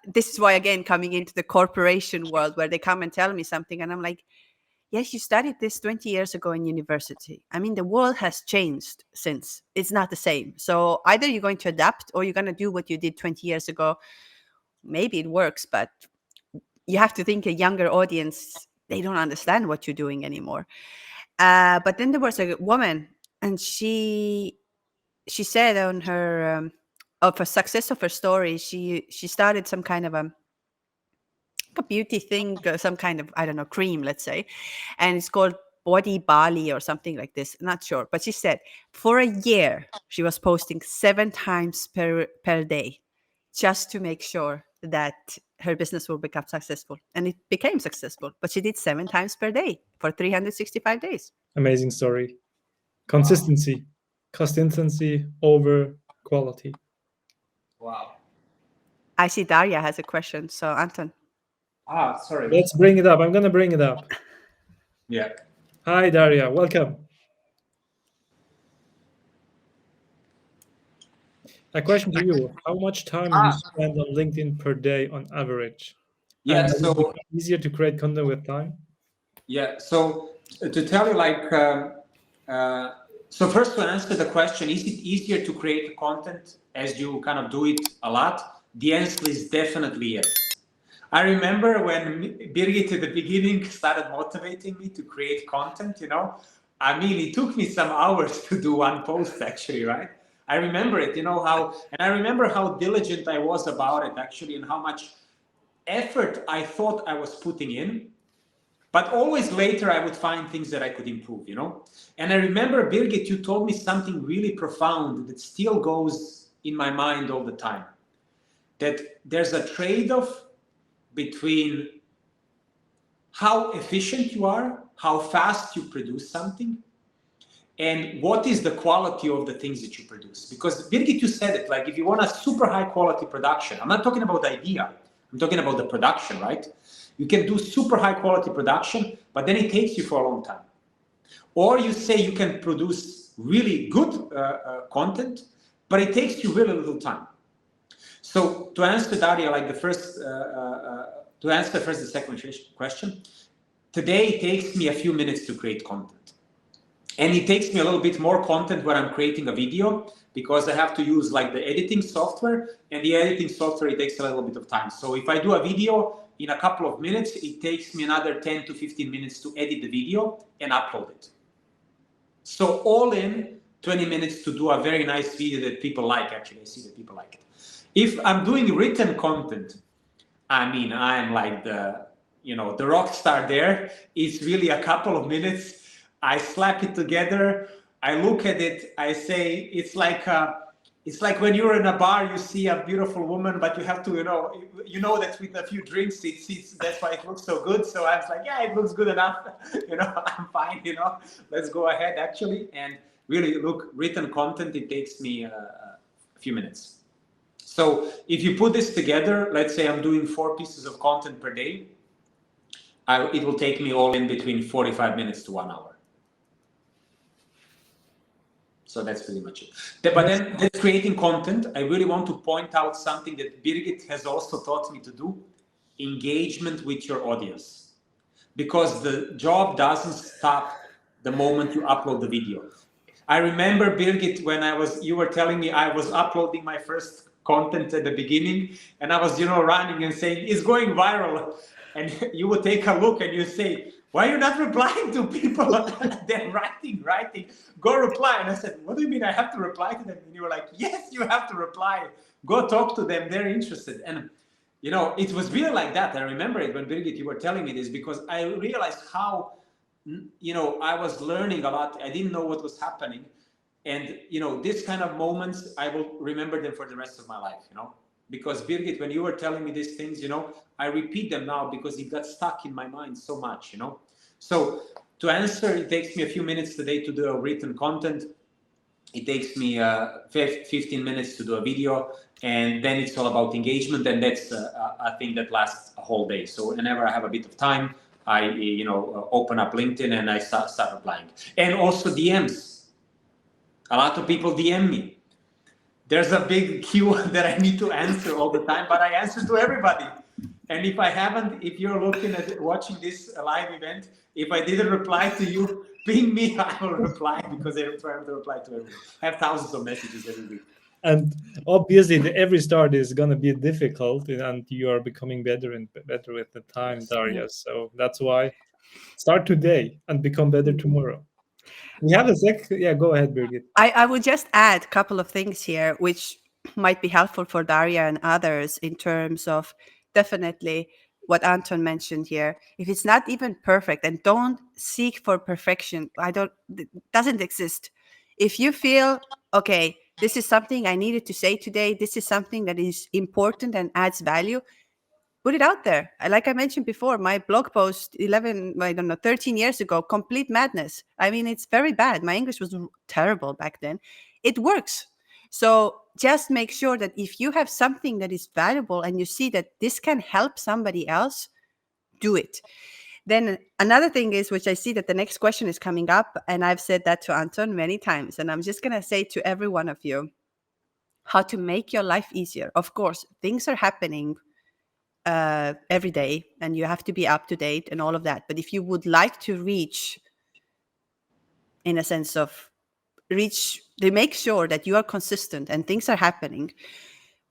S1: this is why, again, coming into the corporation world where they come and tell me something and I'm like, yes, you studied this 20 years ago in university. I mean, the world has changed since. It's not the same. So either you're going to adapt or you're going to do what you did 20 years ago. Maybe it works, but you have to think a younger audience, they don't understand what you're doing anymore. But then there was a woman, and she said on her of a success of her story, she started some kind of a beauty thing, some kind of, I don't know, cream, let's say, and it's called Body Bali or something like this. Not sure, but she said for a year she was posting 7 times per day, just to make sure that her business will become successful, and it became successful. But she did 7 times per day for 365 days.
S3: Amazing story. Consistency, consistency over quality.
S2: Wow.
S1: I see Daria has a question, so Anton.
S2: Sorry.
S3: Let's bring it up. I'm gonna bring it up.
S2: Yeah.
S3: Hi, Daria. Welcome. A question for you: how much time do you spend on LinkedIn per day on average?
S2: Yeah.
S3: And
S2: So
S3: it become easier to create content with time.
S2: Yeah. So to tell you, like, so first to answer the question, is it easier to create content as you kind of do it a lot? The answer is definitely yes. I remember when Birgit at the beginning started motivating me to create content, you know, I mean, it took me some hours to do one post actually, right? I remember it, you know, and I remember how diligent I was about it actually, and how much effort I thought I was putting in. But always later I would find things that I could improve, you know? And I remember, Birgit, you told me something really profound that still goes in my mind all the time. That there's a trade-off between how efficient you are, how fast you produce something, and what is the quality of the things that you produce. Because Birgit, you said it, like if you want a super high quality production, I'm not talking about the idea, I'm talking about the production, right? You can do super high quality production, but then it takes you for a long time. Or you say you can produce really good content, but it takes you really little time. So to answer Daria, like to answer first the second question, today it takes me a few minutes to create content. And it takes me a little bit more content when I'm creating a video, because I have to use like the editing software, and the editing software, it takes a little bit of time. So if I do a video in a couple of minutes, it takes me another 10 to 15 minutes to edit the video and upload it. So all in 20 minutes to do a very nice video that people like. Actually, I see that people like it. If I'm doing written content, I mean, I'm like the rock star there. It's really a couple of minutes. I slap it together. I look at it. I say, it's like when you're in a bar, you see a beautiful woman, but you have to, you know that with a few drinks, that's why it looks so good. So I was like, yeah, it looks good enough. I'm fine. Let's go ahead actually. And really, look, written content, it takes me a few minutes. So if you put this together, let's say I'm doing 4 pieces of content per day, it will take me all in between 45 minutes to 1 hour. So that's pretty much it. But then that's creating content. I really want to point out something that Birgit has also taught me to do: engagement with your audience. Because the job doesn't stop the moment you upload the video. I remember, Birgit, when you were telling me I was uploading my first content at the beginning, and I was, running and saying, it's going viral. And you would take a look and you say, why are you not replying to people? They're writing, go reply. And I said, what do you mean I have to reply to them? And you were like, yes, you have to reply. Go talk to them. They're interested. And, it was really like that. I remember it when, Birgit, you were telling me this, because I realized how, I was learning a lot. I didn't know what was happening. And, this kind of moments, I will remember them for the rest of my life, Because, Birgit, when you were telling me these things, I repeat them now because it got stuck in my mind so much, So to answer, it takes me a few minutes today to do a written content. It takes me 15 minutes to do a video, and then it's all about engagement, and that's a thing that lasts a whole day. So whenever I have a bit of time, I open up LinkedIn and I start replying. And also DMs. A lot of people DM me. There's a big queue that I need to answer all the time, but I answer to everybody. And if you're looking at watching this live event, if I didn't reply to you, ping me, I will reply because I try to reply to everyone. I have thousands of messages every week.
S3: And obviously, every start is going to be difficult, and you are becoming better and better with the time,
S2: Yes.
S3: Daria. So that's why start today and become better tomorrow. We have a sec. Yeah, go ahead, Birgit.
S1: I would just add a couple of things here, which might be helpful for Daria and others in terms of definitely what Anton mentioned here. If it's not even perfect, and don't seek for perfection, it doesn't exist. If you feel, okay, this is something I needed to say today, this is something that is important and adds value, put it out there. Like I mentioned before, my blog post 13 years ago, complete madness. I mean, it's very bad. My English was terrible back then. It works. So just make sure that if you have something that is valuable and you see that this can help somebody else, do it. Then another thing is, which I see that the next question is coming up, and I've said that to Anton many times, and I'm just going to say to every one of you, how to make your life easier. Of course, things are happening every day and you have to be up to date and all of that. But if you would like to reach, in a sense of to make sure that you are consistent and things are happening,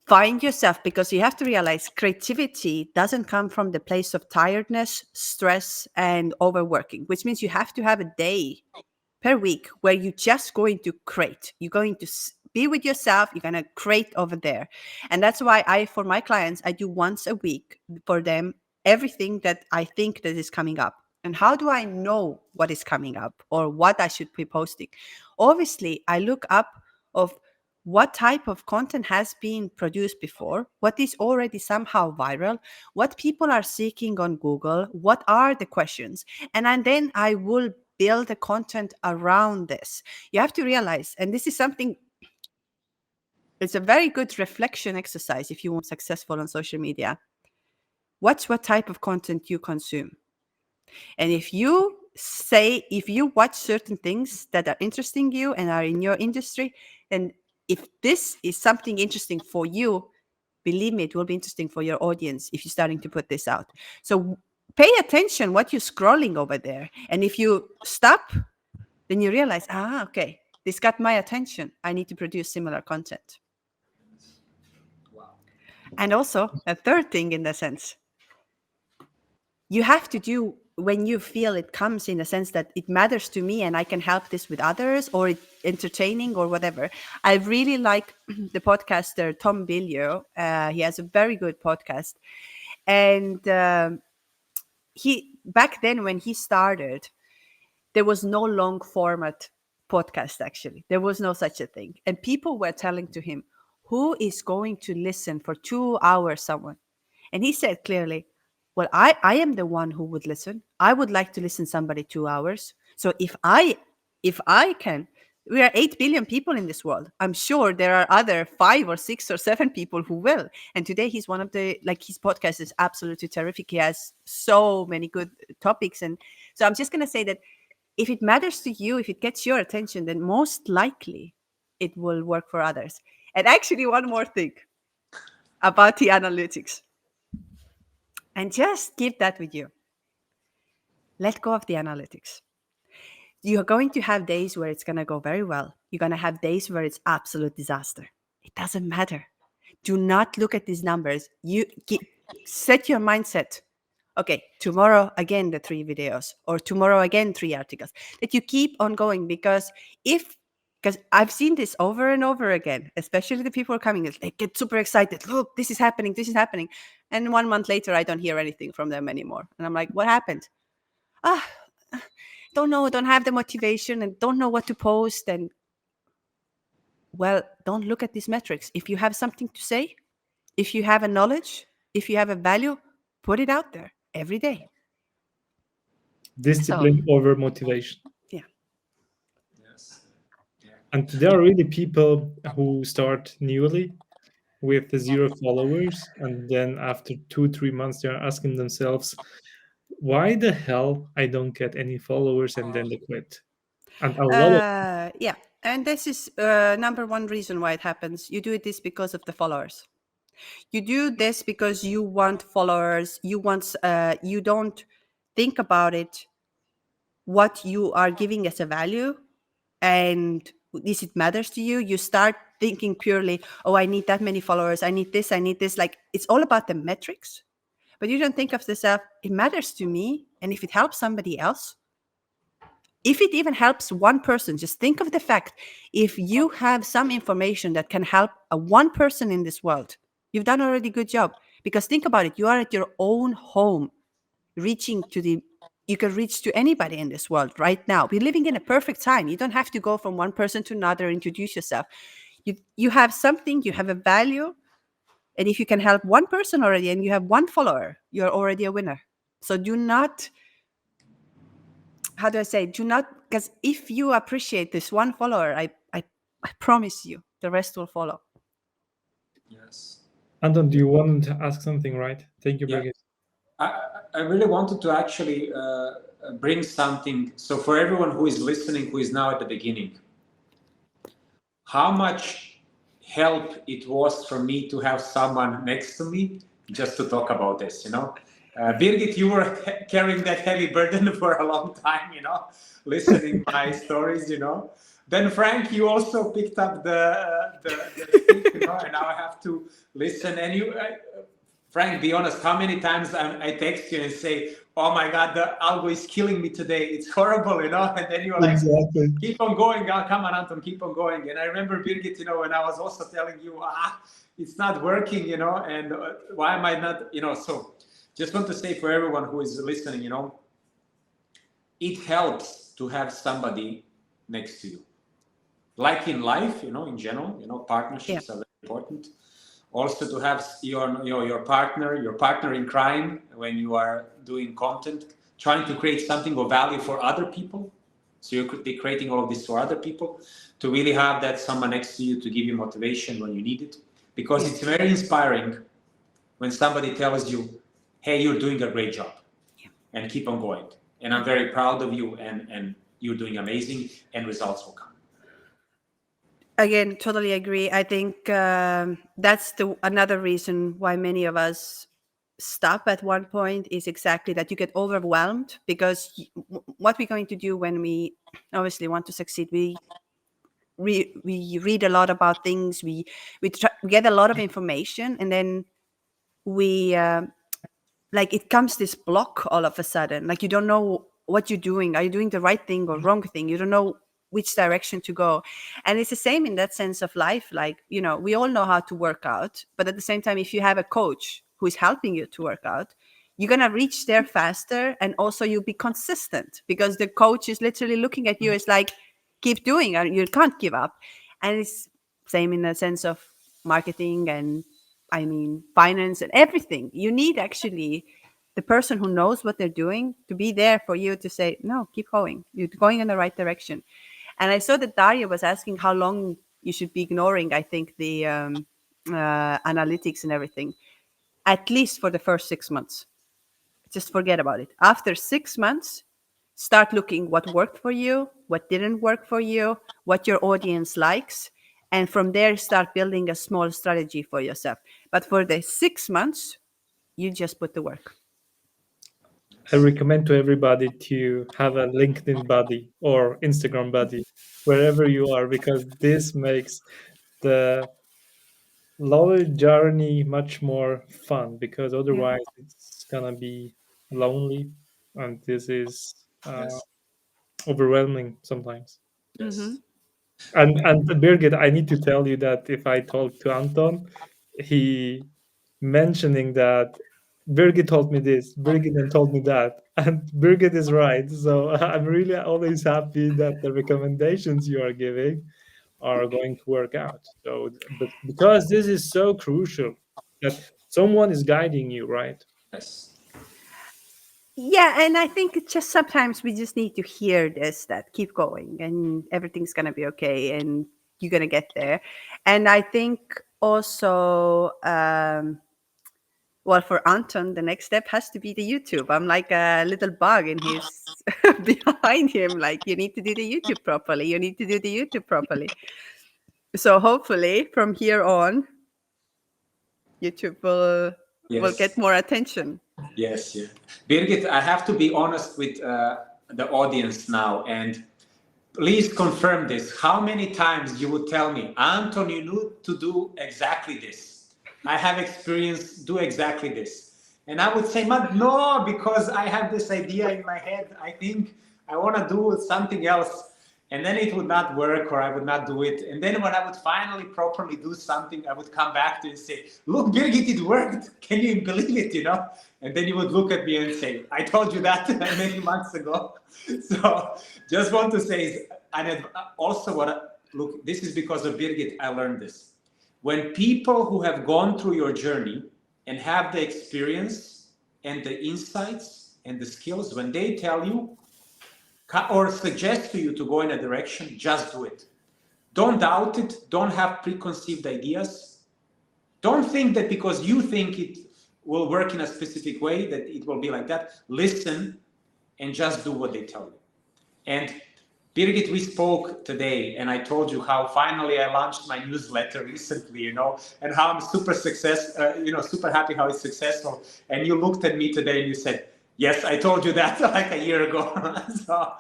S1: find yourself, because you have to realize creativity doesn't come from the place of tiredness, stress, and overworking, which means you have to have a day per week where you're just going to create. You're going to be with yourself. You're going to create over there. And that's why for my clients, I do once a week for them, everything that I think that is coming up. And how do I know what is coming up or what I should be posting? Obviously, I look up of what type of content has been produced before, what is already somehow viral, what people are seeking on Google, what are the questions. And then I will build the content around this. You have to realize, and this is something, it's a very good reflection exercise if you want successful on social media. Watch what type of content you consume. And if you watch certain things that are interesting you and are in your industry, then if this is something interesting for you, believe me, it will be interesting for your audience if you're starting to put this out. So pay attention what you're scrolling over there. And if you stop, then you realize, okay, this got my attention. I need to produce similar content.
S2: Wow.
S1: And also a third thing in the sense, you have to do when you feel it comes in a sense that it matters to me and I can help this with others, or it's entertaining or whatever. I really like the podcaster Tom Billio. He has a very good podcast. And he back then when he started, there was no long format podcast, actually. There was no such a thing. And people were telling to him, who is going to listen for 2 hours someone? And he said clearly, well, I am the one who would listen. I would like to listen somebody 2 hours. So if I can, we are 8 billion people in this world. I'm sure there are other 5 or 6 or 7 people who will. And today he's one of the, his podcast is absolutely terrific. He has so many good topics. And so I'm just going to say that if it matters to you, if it gets your attention, then most likely it will work for others. And actually, one more thing about the analytics. And just keep that with you. Let go of the analytics. You're going to have days where it's going to go very well. You're going to have days where it's absolute disaster. It doesn't matter. Do not look at these numbers. Set your mindset. Okay, tomorrow again the 3 videos, or tomorrow again 3 articles. That you keep on going, because I've seen this over and over again, especially the people coming, they get super excited. Look, this is happening. And 1 month later, I don't hear anything from them anymore. And I'm like, what happened? Don't know, don't have the motivation and don't know what to post. And well, don't look at these metrics. If you have something to say, if you have a knowledge, if you have a value, put it out there every day.
S3: Discipline over motivation.
S1: Yeah.
S2: Yes. Yeah.
S3: And there are really people who start newly with 0 followers, and then after 2-3 months they're asking themselves, why the hell I don't get any followers and then they quit? And a lot of
S1: Yeah, and this is number one reason why it happens. You do this because of the followers. You do this because you want followers. You don't think about it, what you are giving as a value, and this it matters to you. You start thinking purely, oh, I need that many followers. I need this. I need this. Like, it's all about the metrics. But you don't think of yourself, it matters to me. And if it helps somebody else, if it even helps one person, just think of the fact, if you have some information that can help a one person in this world, you've done already a good job. Because think about it, you are at your own home, you can reach to anybody in this world right now. We're living in a perfect time. You don't have to go from one person to another, introduce yourself. You have something, you have a value. And if you can help one person already and you have one follower, you're already a winner. So do not, how do I say, do not, because if you appreciate this one follower, I promise you, the rest will follow.
S2: Yes.
S3: Anton, do you want to ask something, right? Thank you,
S2: Yeah.
S3: Birgit.
S2: I really wanted to actually bring something. So for everyone who is listening, who is now at the beginning, how much help it was for me to have someone next to me just to talk about this, Birgit, you were carrying that heavy burden for a long time, listening my stories, Then Frank, you also picked up the stick, and now I have to listen. And Frank, be honest, how many times I text you and say, oh my God, the algo is killing me today. It's horrible, And then you're like,
S3: Exactly.
S2: keep on going. Oh, come on, Anton, keep on going. And I remember, Birgit, when I was also telling you, it's not working, and why am I not, so just want to say for everyone who is listening, it helps to have somebody next to you. Like in life, in general, partnerships are very important. Also to have your partner in crime when you are doing content, trying to create something of value for other people. So you could be creating all of this for other people, to really have that someone next to you to give you motivation when you need it. Because it's very inspiring when somebody tells you, hey, you're doing a great job and keep on going. And I'm very proud of you and you're doing amazing and results will come.
S1: Again, totally agree. I think that's another reason why many of us stop at one point, is exactly that. You get overwhelmed because what we're going to do when we obviously want to succeed, we read a lot about things, we get a lot of information, and then we like it comes this block all of a sudden. Like, you don't know what you're doing. Are you doing the right thing or wrong thing? You don't know which direction to go. And it's the same in that sense of life. Like, we all know how to work out, but at the same time, if you have a coach who is helping you to work out, you're going to reach there faster. And also you'll be consistent because the coach is literally looking at you. It's like, keep doing it. You can't give up. And it's same in the sense of marketing and finance and everything. You need actually the person who knows what they're doing to be there for you to say, no, keep going. You're going in the right direction. And I saw that Daria was asking how long you should be ignoring, I think, the analytics and everything, at least for the first 6 months. Just forget about it. After 6 months, start looking what worked for you, what didn't work for you, what your audience likes. And from there, start building a small strategy for yourself. But for the 6 months, you just put the work.
S3: I recommend to everybody to have a LinkedIn buddy or Instagram buddy, wherever you are, because this makes the lower journey much more fun, because otherwise it's gonna be lonely, and this is
S2: Yes.
S3: overwhelming sometimes.
S2: Yes.
S3: And Birgit, I need to tell you that if I talk to Anton, he mentioning that Birgit told me this, Birgit then told me that, and Birgit is right. So I'm really always happy that the recommendations you are giving are going to work out. So, but because this is so crucial that someone is guiding you, right?
S2: Yes.
S1: Yeah, and I think it's just sometimes we just need to hear this, that keep going and everything's going to be okay and you're going to get there. And I think also Well, for Anton, the next step has to be the YouTube. I'm like a little bug in his behind him. Like, you need to do the YouTube properly. You need to do the YouTube properly. So hopefully, from here on, YouTube will get
S2: Yes.
S1: more attention.
S2: Yes. Yeah. Birgit, I have to be honest with the audience now, and please confirm this. How many times you would tell me, Anton, you need to do exactly this. I have experience, do exactly this. And I would say, but no, because I have this idea in my head. I think I want to do something else. And then it would not work, or I would not do it. And then when I would finally properly do something, I would come back to you and say, look, Birgit, it worked. Can you believe it? And then you would look at me and say, I told you that many months ago. So just want to say, and also look, this is because of Birgit, I learned this. When people who have gone through your journey and have the experience and the insights and the skills, when they tell you or suggest to you to go in a direction, just do it. Don't doubt it. Don't have preconceived ideas. Don't think that because you think it will work in a specific way, that it will be like that. Listen and just do what they tell you. And Birgit, we spoke today, and I told you how finally I launched my newsletter recently, and how I'm super super happy how it's successful. And you looked at me today and you said, yes, I told you that like a year ago. So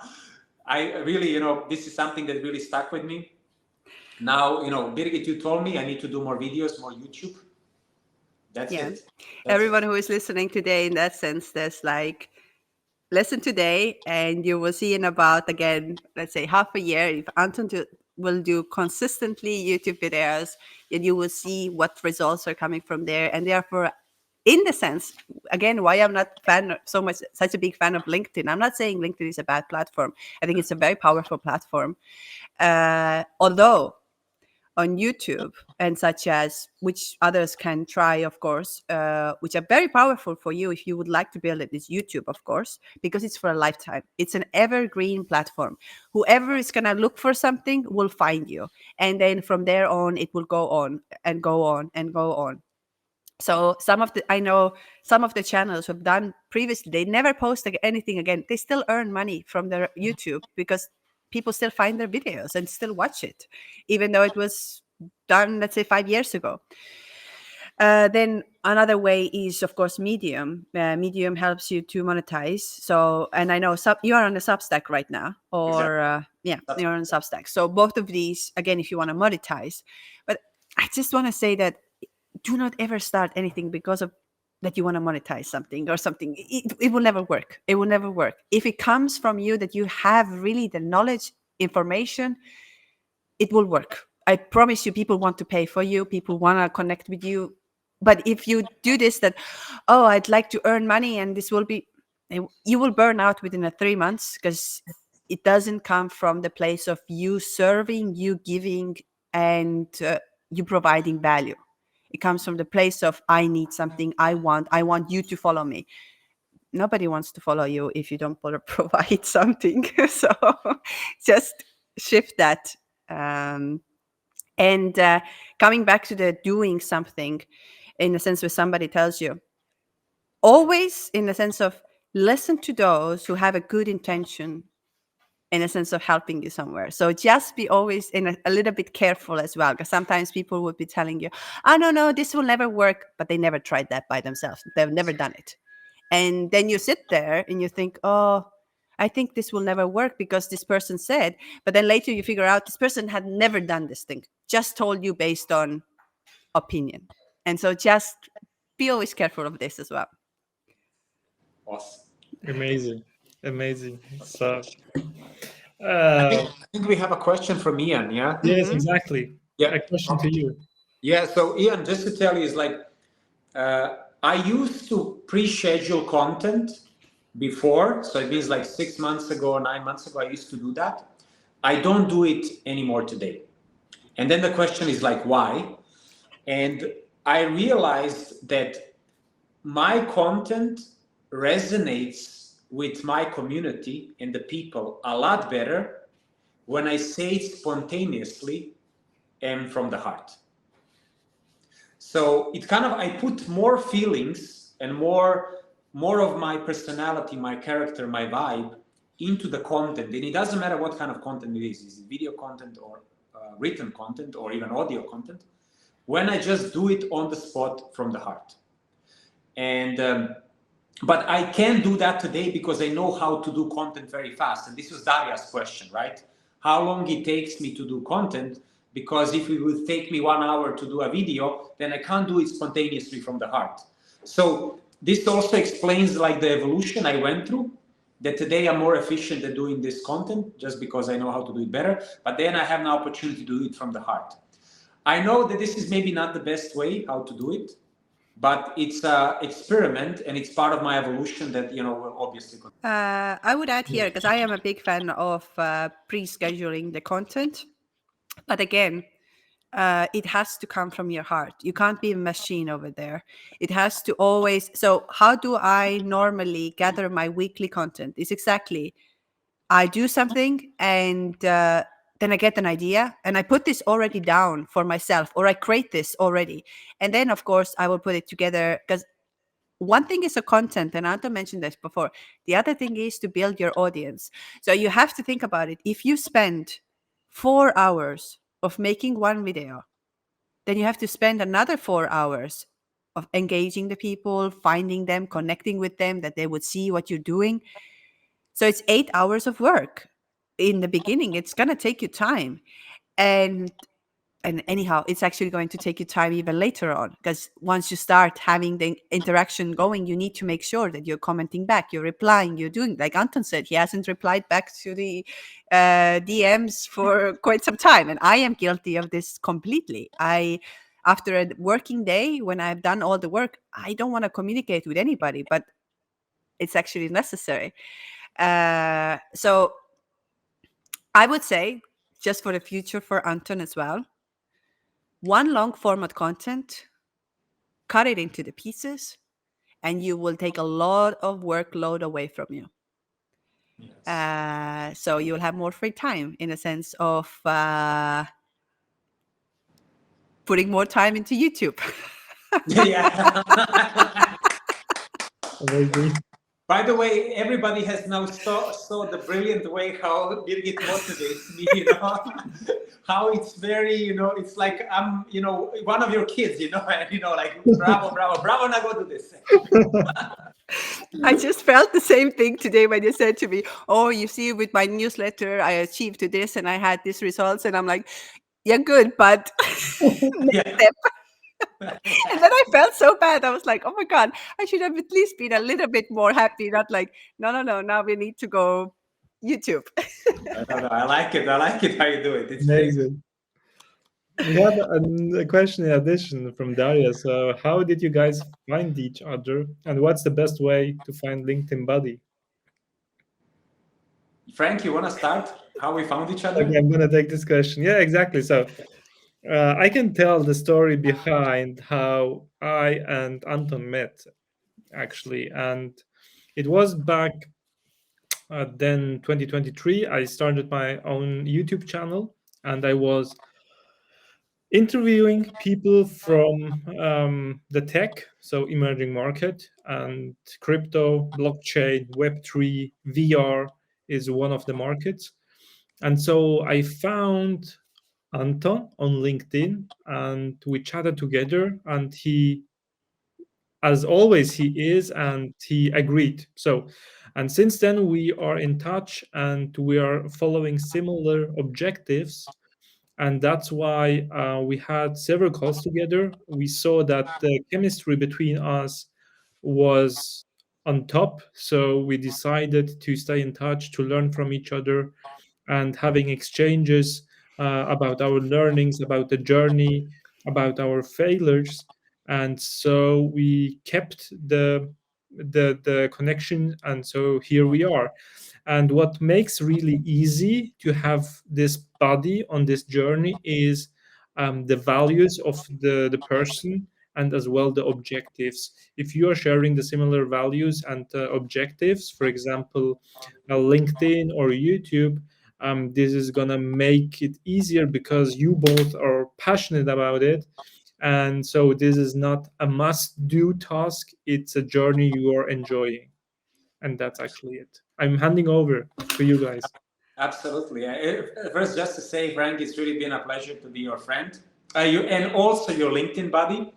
S2: I really, this is something that really stuck with me. Now, Birgit, you told me I need to do more videos, more YouTube. That's it.
S1: Everyone who is listening today, in that sense, there's like, listen today and you will see in about, again, let's say half a year, if Anton will do consistently YouTube videos, and you will see what results are coming from there. And therefore, in the sense, again, why I'm not such a big fan of LinkedIn. I'm not saying LinkedIn is a bad platform. I think it's a very powerful platform. Although on YouTube and such as, which others can try, of course, which are very powerful for you if you would like to build it, is YouTube, of course, because it's for a lifetime. It's an evergreen platform. Whoever is going to look for something will find you. And then from there on, it will go on and go on and go on. So I know some of the channels who've done previously, they never post anything again. They still earn money from their YouTube because people still find their videos and still watch it, even though it was done, let's say, 5 years ago. Then another way is, of course, Medium. Medium helps you to monetize. So, and I know you are on the Substack right now, or
S2: Exactly.
S1: you're on Substack. So both of these, again, if you want to monetize. But I just want to say that do not ever start anything because of that you want to monetize something or something. It will never work. It will never work. If it comes from you that you have really the knowledge, information, it will work. I promise you, people want to pay for you. People want to connect with you. But if you do this, that, oh, I'd like to earn money and this will be, you will burn out within 3 months, because it doesn't come from the place of you serving, you giving, and you providing value. It comes from the place of, I need something, I want you to follow me. Nobody wants to follow you if you don't provide something. So just shift that. And coming back to the doing something, in the sense where somebody tells you, always in the sense of listen to those who have a good intention, in a sense of helping you somewhere. So just be always a little bit careful as well, because sometimes people would be telling you, oh, no, this will never work, but they never tried that by themselves. They've never done it. And then you sit there and you think, oh, I think this will never work because this person said, but then later you figure out this person had never done this thing, just told you based on opinion. And so just be always careful of this as well.
S2: Awesome.
S3: Amazing. So
S2: I think we have a question from Ian. Yeah.
S3: Yes, exactly. Yeah, a question to you.
S2: Yeah. So Ian, just to tell you, is like I used to pre-schedule content before, so it means like 6 months ago, 9 months ago, I used to do that. I don't do it anymore today. And then the question is like, why? And I realized that my content resonates with my community and the people a lot better when I say it spontaneously and from the heart. So it kind of, I put more feelings and more of my personality, my character, my vibe into the content. And it doesn't matter what kind of content it is it video content or written content or even audio content, when I just do it on the spot from the heart. And but I can do that today because I know how to do content very fast. And this was Daria's question, right? How long it takes me to do content? Because if it would take me 1 hour to do a video, then I can't do it spontaneously from the heart. So this also explains like the evolution I went through, that today I'm more efficient at doing this content just because I know how to do it better. But then I have an opportunity to do it from the heart. I know that this is maybe not the best way how to do it, but it's an experiment and it's part of my evolution that, will obviously continue.
S1: I would add here, because I am a big fan of pre-scheduling the content. But again, it has to come from your heart. You can't be a machine over there. It has to always. So how do I normally gather my weekly content? It's exactly, I do something and then I get an idea and I put this already down for myself, or I create this already. And then, of course, I will put it together, because one thing is a content, and Anton mentioned this before. The other thing is to build your audience. So you have to think about it. If you spend 4 hours of making one video, then you have to spend another 4 hours of engaging the people, finding them, connecting with them, that they would see what you're doing. So it's 8 hours of work. In the beginning, it's going to take you time. And anyhow, it's actually going to take you time even later on, because once you start having the interaction going, you need to make sure that you're commenting back, you're replying, you're doing, like Anton said, he hasn't replied back to the DMs for quite some time. And I am guilty of this completely. After a working day, when I've done all the work, I don't want to communicate with anybody, but it's actually necessary. So I would say, just for the future for Anton as well, one long format content, cut it into the pieces, and you will take a lot of workload away from you.
S2: Yes.
S1: So you'll have more free time, in a sense of putting more time into YouTube.
S2: Yeah.
S3: Amazing.
S2: By the way, everybody has now saw the brilliant way how Birgit motivates me, how it's very, it's like I'm, one of your kids, and, like, bravo, bravo, bravo, now go do this.
S1: I just felt the same thing today when you said to me, oh, you see, with my newsletter, I achieved to this and I had these results. And I'm like, yeah, good, but next step. And then I felt so bad. I was like, oh my God, I should have at least been a little bit more happy. Not like, no, now we need to go YouTube.
S2: No, I like it. I like it how you do it. It's
S3: Amazing. We have a question in addition from Daria. So, how did you guys find each other, and what's the best way to find LinkedIn buddy?
S2: Frank, you want to start how we found each other?
S3: Okay, I'm gonna take this question. Yeah, exactly. So, I can tell the story behind how I and Anton met, actually, and it was back then 2023. I started my own YouTube channel, and I was interviewing people from the tech, so emerging market, and crypto, blockchain, Web3, VR is one of the markets. And so I found Anton on LinkedIn and we chatted together, and he, as always, he is, and he agreed. So, and since then we are in touch and we are following similar objectives. And that's why we had several calls together. We saw that the chemistry between us was on top. So we decided to stay in touch, to learn from each other, and having exchanges about our learnings, about the journey, about our failures. And so we kept the connection, and so here we are. And what makes really easy to have this buddy on this journey is the values of the person, and as well the objectives. If you are sharing the similar values and objectives, for example, LinkedIn or YouTube, this is gonna make it easier because you both are passionate about it. And so this is not a must do task, it's a journey you are enjoying. And that's actually it. I'm handing over to you guys.
S2: Absolutely. First, just to say, Frank, it's really been a pleasure to be your friend, you and also your LinkedIn buddy.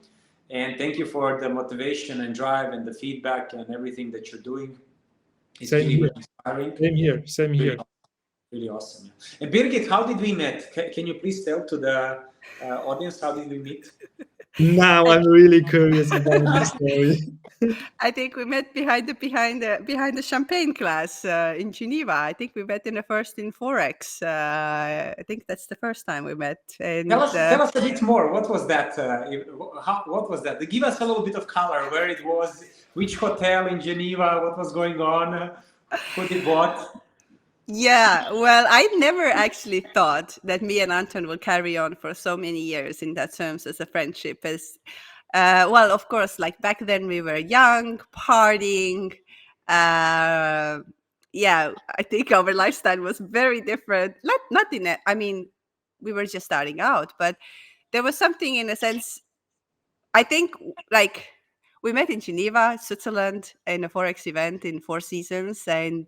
S2: And thank you for the motivation and drive and the feedback and everything that you're doing. It's
S3: Same
S2: really,
S3: here.
S2: really inspiring.
S3: Same here. Same
S2: Really,
S3: here.
S2: really awesome. And Birgit, how did we meet? Can you please tell to the audience how did we meet?
S3: Now
S1: I,
S3: I'm really curious about the story.
S1: I think we met behind the champagne class in Geneva. I think we met in the first in Forex. I think that's the first time we met. And
S2: Tell us a bit more. What was that? What was that? Give us a little bit of color. Where it was? Which hotel in Geneva? What was going on? Who did what?
S1: yeah, well, I never actually thought that me and Anton will carry on for so many years in that terms as a friendship. As well, of course, like back then we were young, partying. Uh, yeah, I think our lifestyle was very different. Not in it. I mean, we were just starting out, but there was something in a sense. I think like we met in Geneva, Switzerland, in a forex event in Four Seasons, and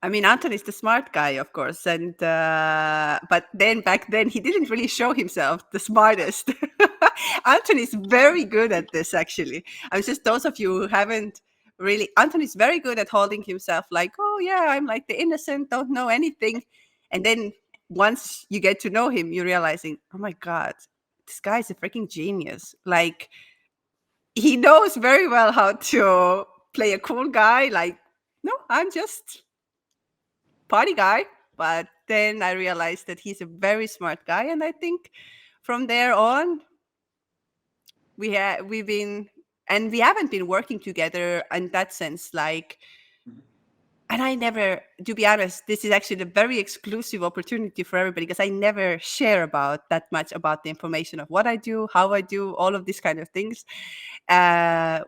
S1: I mean, Anton is the smart guy, of course, and but then back then he didn't really show himself the smartest. Anton is very good at this, actually. I'm just those of you who haven't really. Anton is very good at holding himself like, oh yeah, I'm like the innocent, don't know anything, and then once you get to know him, you're realizing, oh my god, this guy is a freaking genius. Like he knows very well how to play a cool guy. Like, no, I'm just party guy. But then I realized that he's a very smart guy, and I think from there on we've been, and we haven't been working together in that sense, like. And I never, to be honest, this is actually a very exclusive opportunity for everybody because I never share about that much about the information of what I do, how I do, all of these kind of things,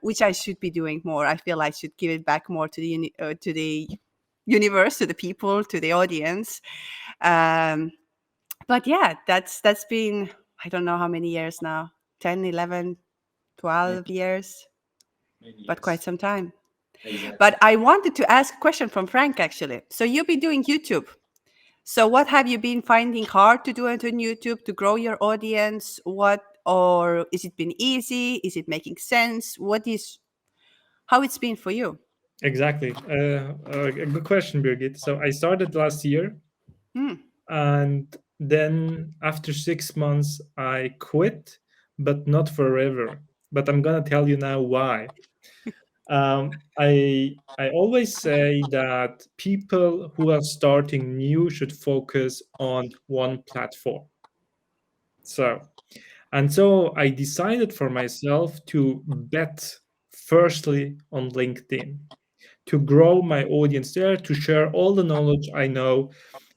S1: which I should be doing more. I feel I should give it back more to the universe, to the people, to the audience. But yeah, that's been, I don't know how many years now, 10, 11, 12 years, but quite some time.
S2: Exactly.
S1: But I wanted to ask a question from Frank, actually. So you've been doing YouTube. So what have you been finding hard to do on YouTube to grow your audience? Or is it been easy? Is it making sense? How it's been for you?
S3: Exactly. A good question, Birgit. So I started last year, and then after 6 months, I quit, but not forever. But I'm gonna tell you now why. I always say that people who are starting new should focus on one platform. So I decided for myself to bet firstly on LinkedIn, to grow my audience there, to share all the knowledge I know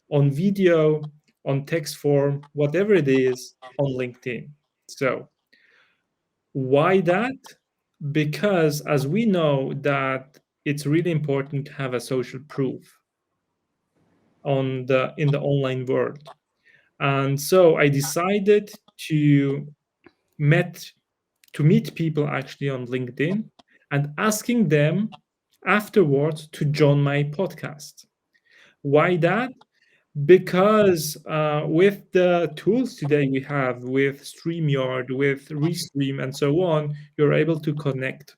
S3: on video, on text form, whatever it is on LinkedIn. So why that? Because as we know that it's really important to have a social proof in the online world. And so I decided to met to meet people actually on LinkedIn and asking them afterwards to join my podcast. Why that? Because with the tools today we have with StreamYard, with Restream, and so on, you're able to connect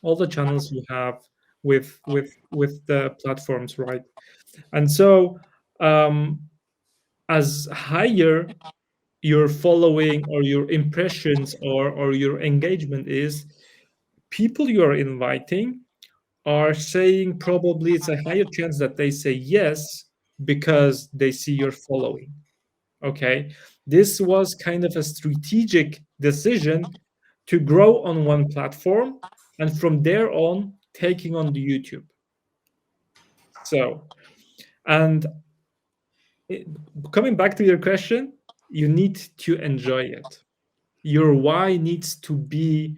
S3: all the channels you have with the platforms, right? And so, as higher your following or your impressions or your engagement is, people you are inviting are saying probably it's a higher chance that they say yes because they see your following. Okay, this was kind of a strategic decision to grow on one platform and from there on taking on the YouTube. So, and it, coming back to your question, you need to enjoy it. Your why needs to be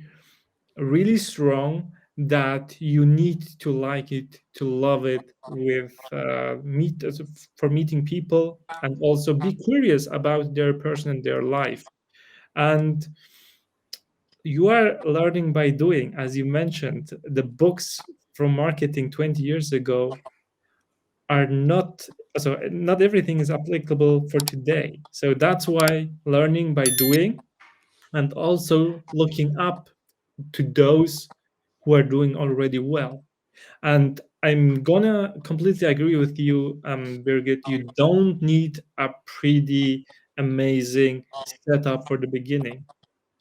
S3: really strong, that you need to like it, to love it, with for meeting people, and also be curious about their person and their life. And you are learning by doing. As you mentioned, the books from marketing 20 years ago are not, so not everything is applicable for today. So that's why learning by doing, and also looking up to those who are doing already well. And I'm gonna completely agree with you, Birgit. You don't need a pretty amazing setup for the beginning.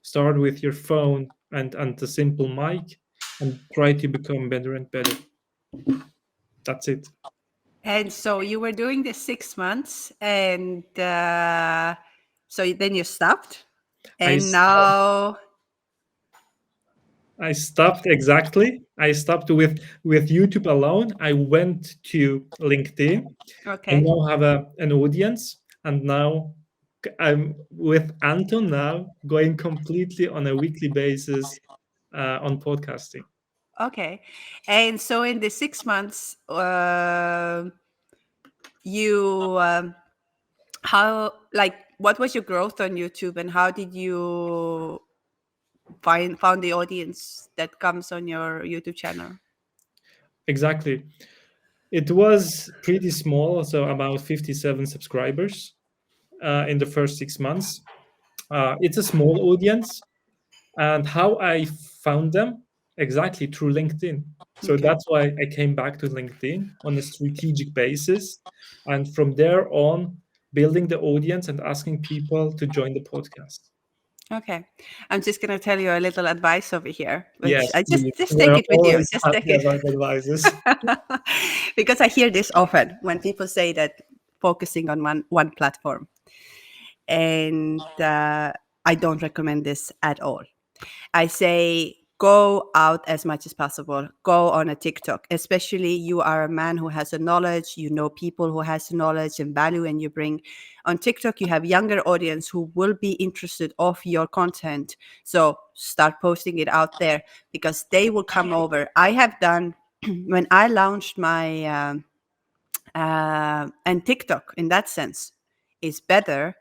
S3: Start with your phone and a simple mic, and try to become better and better. That's it.
S1: And so you were doing this 6 months, and so then you stopped,
S3: I
S1: and now
S3: I stopped exactly. I stopped with YouTube alone. I went to LinkedIn. I
S1: okay,
S3: now have an audience, and now I'm with Anton now, going completely on a weekly basis on podcasting.
S1: okay, and so in the 6 months, you how like what was your growth on YouTube, and how did you found the audience that comes on your YouTube channel?
S3: Exactly. It was pretty small, so about 57 subscribers in the first 6 months. It's a small audience, and how I found them exactly through LinkedIn. So
S1: Okay.
S3: that's why I came back to LinkedIn on a strategic basis, and from there on, building the audience and asking people to join the podcast.
S1: Okay. I'm just going to tell you a little advice over here, which
S3: Yes,
S1: I
S3: please.
S1: just take
S3: We're
S1: it with you.
S3: always
S1: Just take
S3: happy
S1: it.
S3: about advices.
S1: Because I hear this often when people say that focusing on one platform. And I don't recommend this at all. I say go out as much as possible. Go on a TikTok, especially you are a man who has a knowledge, you know people who has knowledge and value, and you bring on TikTok, you have younger audience who will be interested of your content. So start posting it out there because they will come over. I have done when I launched my and TikTok in that sense is better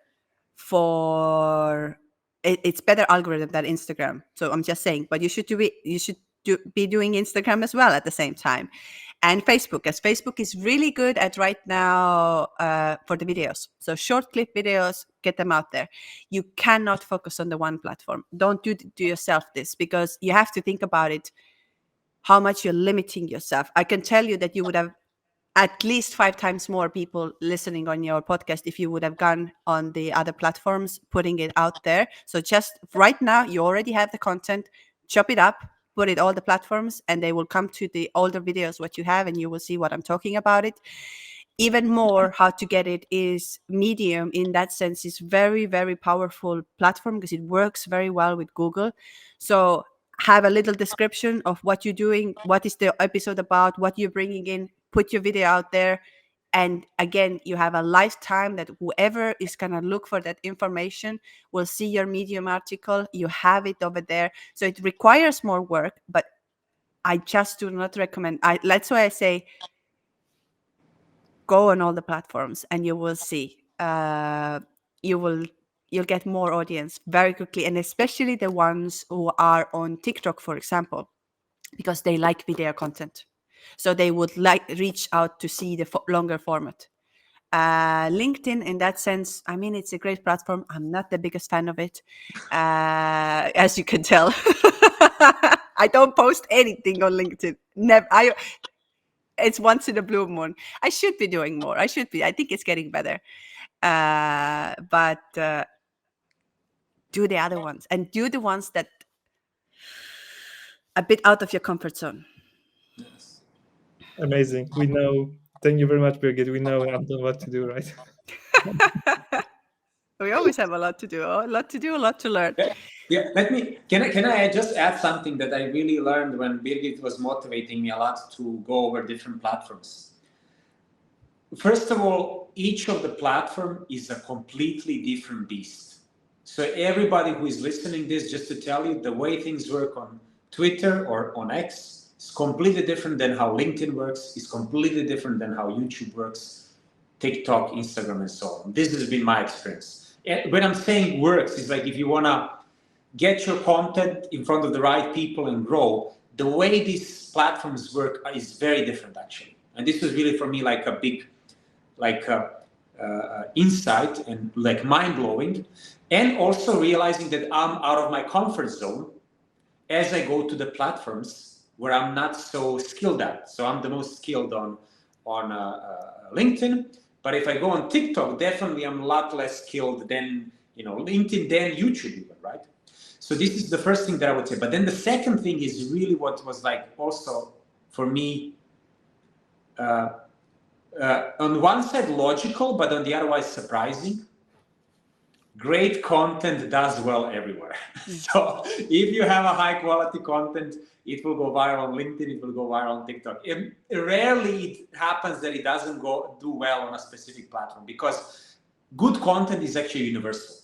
S1: for it's better algorithm than Instagram. So I'm just saying, but you should be doing Instagram as well at the same time, and Facebook, as Facebook is really good at right now for the videos. So short clip videos, get them out there. You cannot focus on the one platform. Don't do yourself this, because you have to think about it. How much you're limiting yourself. I can tell you that you would have at least 5 times more people listening on your podcast if you would have gone on the other platforms, putting it out there. So just right now, you already have the content, chop it up, put it all the platforms, and they will come to the older videos what you have, and you will see what I'm talking about it. Even more, how to get it is Medium. In that sense, is very, very powerful platform because it works very well with Google. So have a little description of what you're doing, what is the episode about, what you're bringing in, put your video out there. And again, you have a lifetime that whoever is going to look for that information will see your Medium article. You have it over there. So it requires more work, but I just do not recommend. That's why I say go on all the platforms and you will see. You'll get more audience very quickly, and especially the ones who are on TikTok, for example, because they like video content. So they would like reach out to see the longer format. LinkedIn, in that sense, I mean, it's a great platform. I'm not the biggest fan of it, as you can tell. I don't post anything on LinkedIn. Never. It's once in a blue moon. I should be doing more. I should be. I think it's getting better. But do the other ones, and do the ones that a bit out of your comfort zone.
S3: Amazing. We know. Thank you very much, Birgit. We know, Anton, what to do, right?
S1: We always have a lot to do, a lot to do, a lot to learn.
S2: Yeah, let me. Can I just add something that I really learned when Birgit was motivating me a lot to go over different platforms. First of all, each of the platform is a completely different beast. So everybody who is listening this, just to tell you, the way things work on Twitter or on X is completely different than how LinkedIn works. Is completely different than how YouTube works, TikTok, Instagram, and so on. This has been my experience. when I'm saying works, it's like if you want to get your content in front of the right people and grow, the way these platforms work is very different actually. And this was really for me like a big, like insight and like mind blowing, and also realizing that I'm out of my comfort zone as I go to the platforms where I'm not so skilled at. So I'm the most skilled on LinkedIn, but if I go on TikTok, definitely I'm a lot less skilled than LinkedIn than YouTube even, right? So this is the first thing that I would say. But then the second thing is really what was like also for me. On one side logical, but on the other side surprising. Great content does well everywhere. So if you have a high quality content, it will go viral on LinkedIn, it will go viral on TikTok. Rarely it happens that it doesn't do well on a specific platform, because good content is actually universal.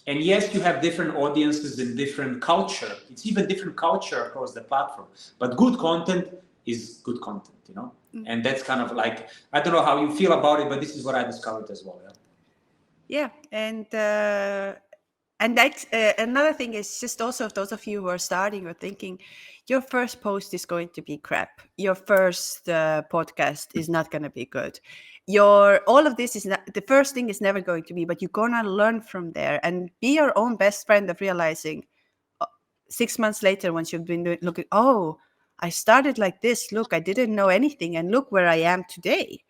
S2: And yes, you have different audiences and different culture. It's even different culture across the platform. But good content is good content. And that's kind of like, I don't know how you feel about it, but this is what I discovered as well.
S1: Yeah, and that's another thing is just also those of you who are starting or thinking, your first post is going to be crap. Your first podcast is not going to be good. All of this is not, the first thing is never going to be, but you're gonna learn from there and be your own best friend of realizing 6 months later, once you've been looking, oh, I started like this. Look, I didn't know anything, and look where I am today.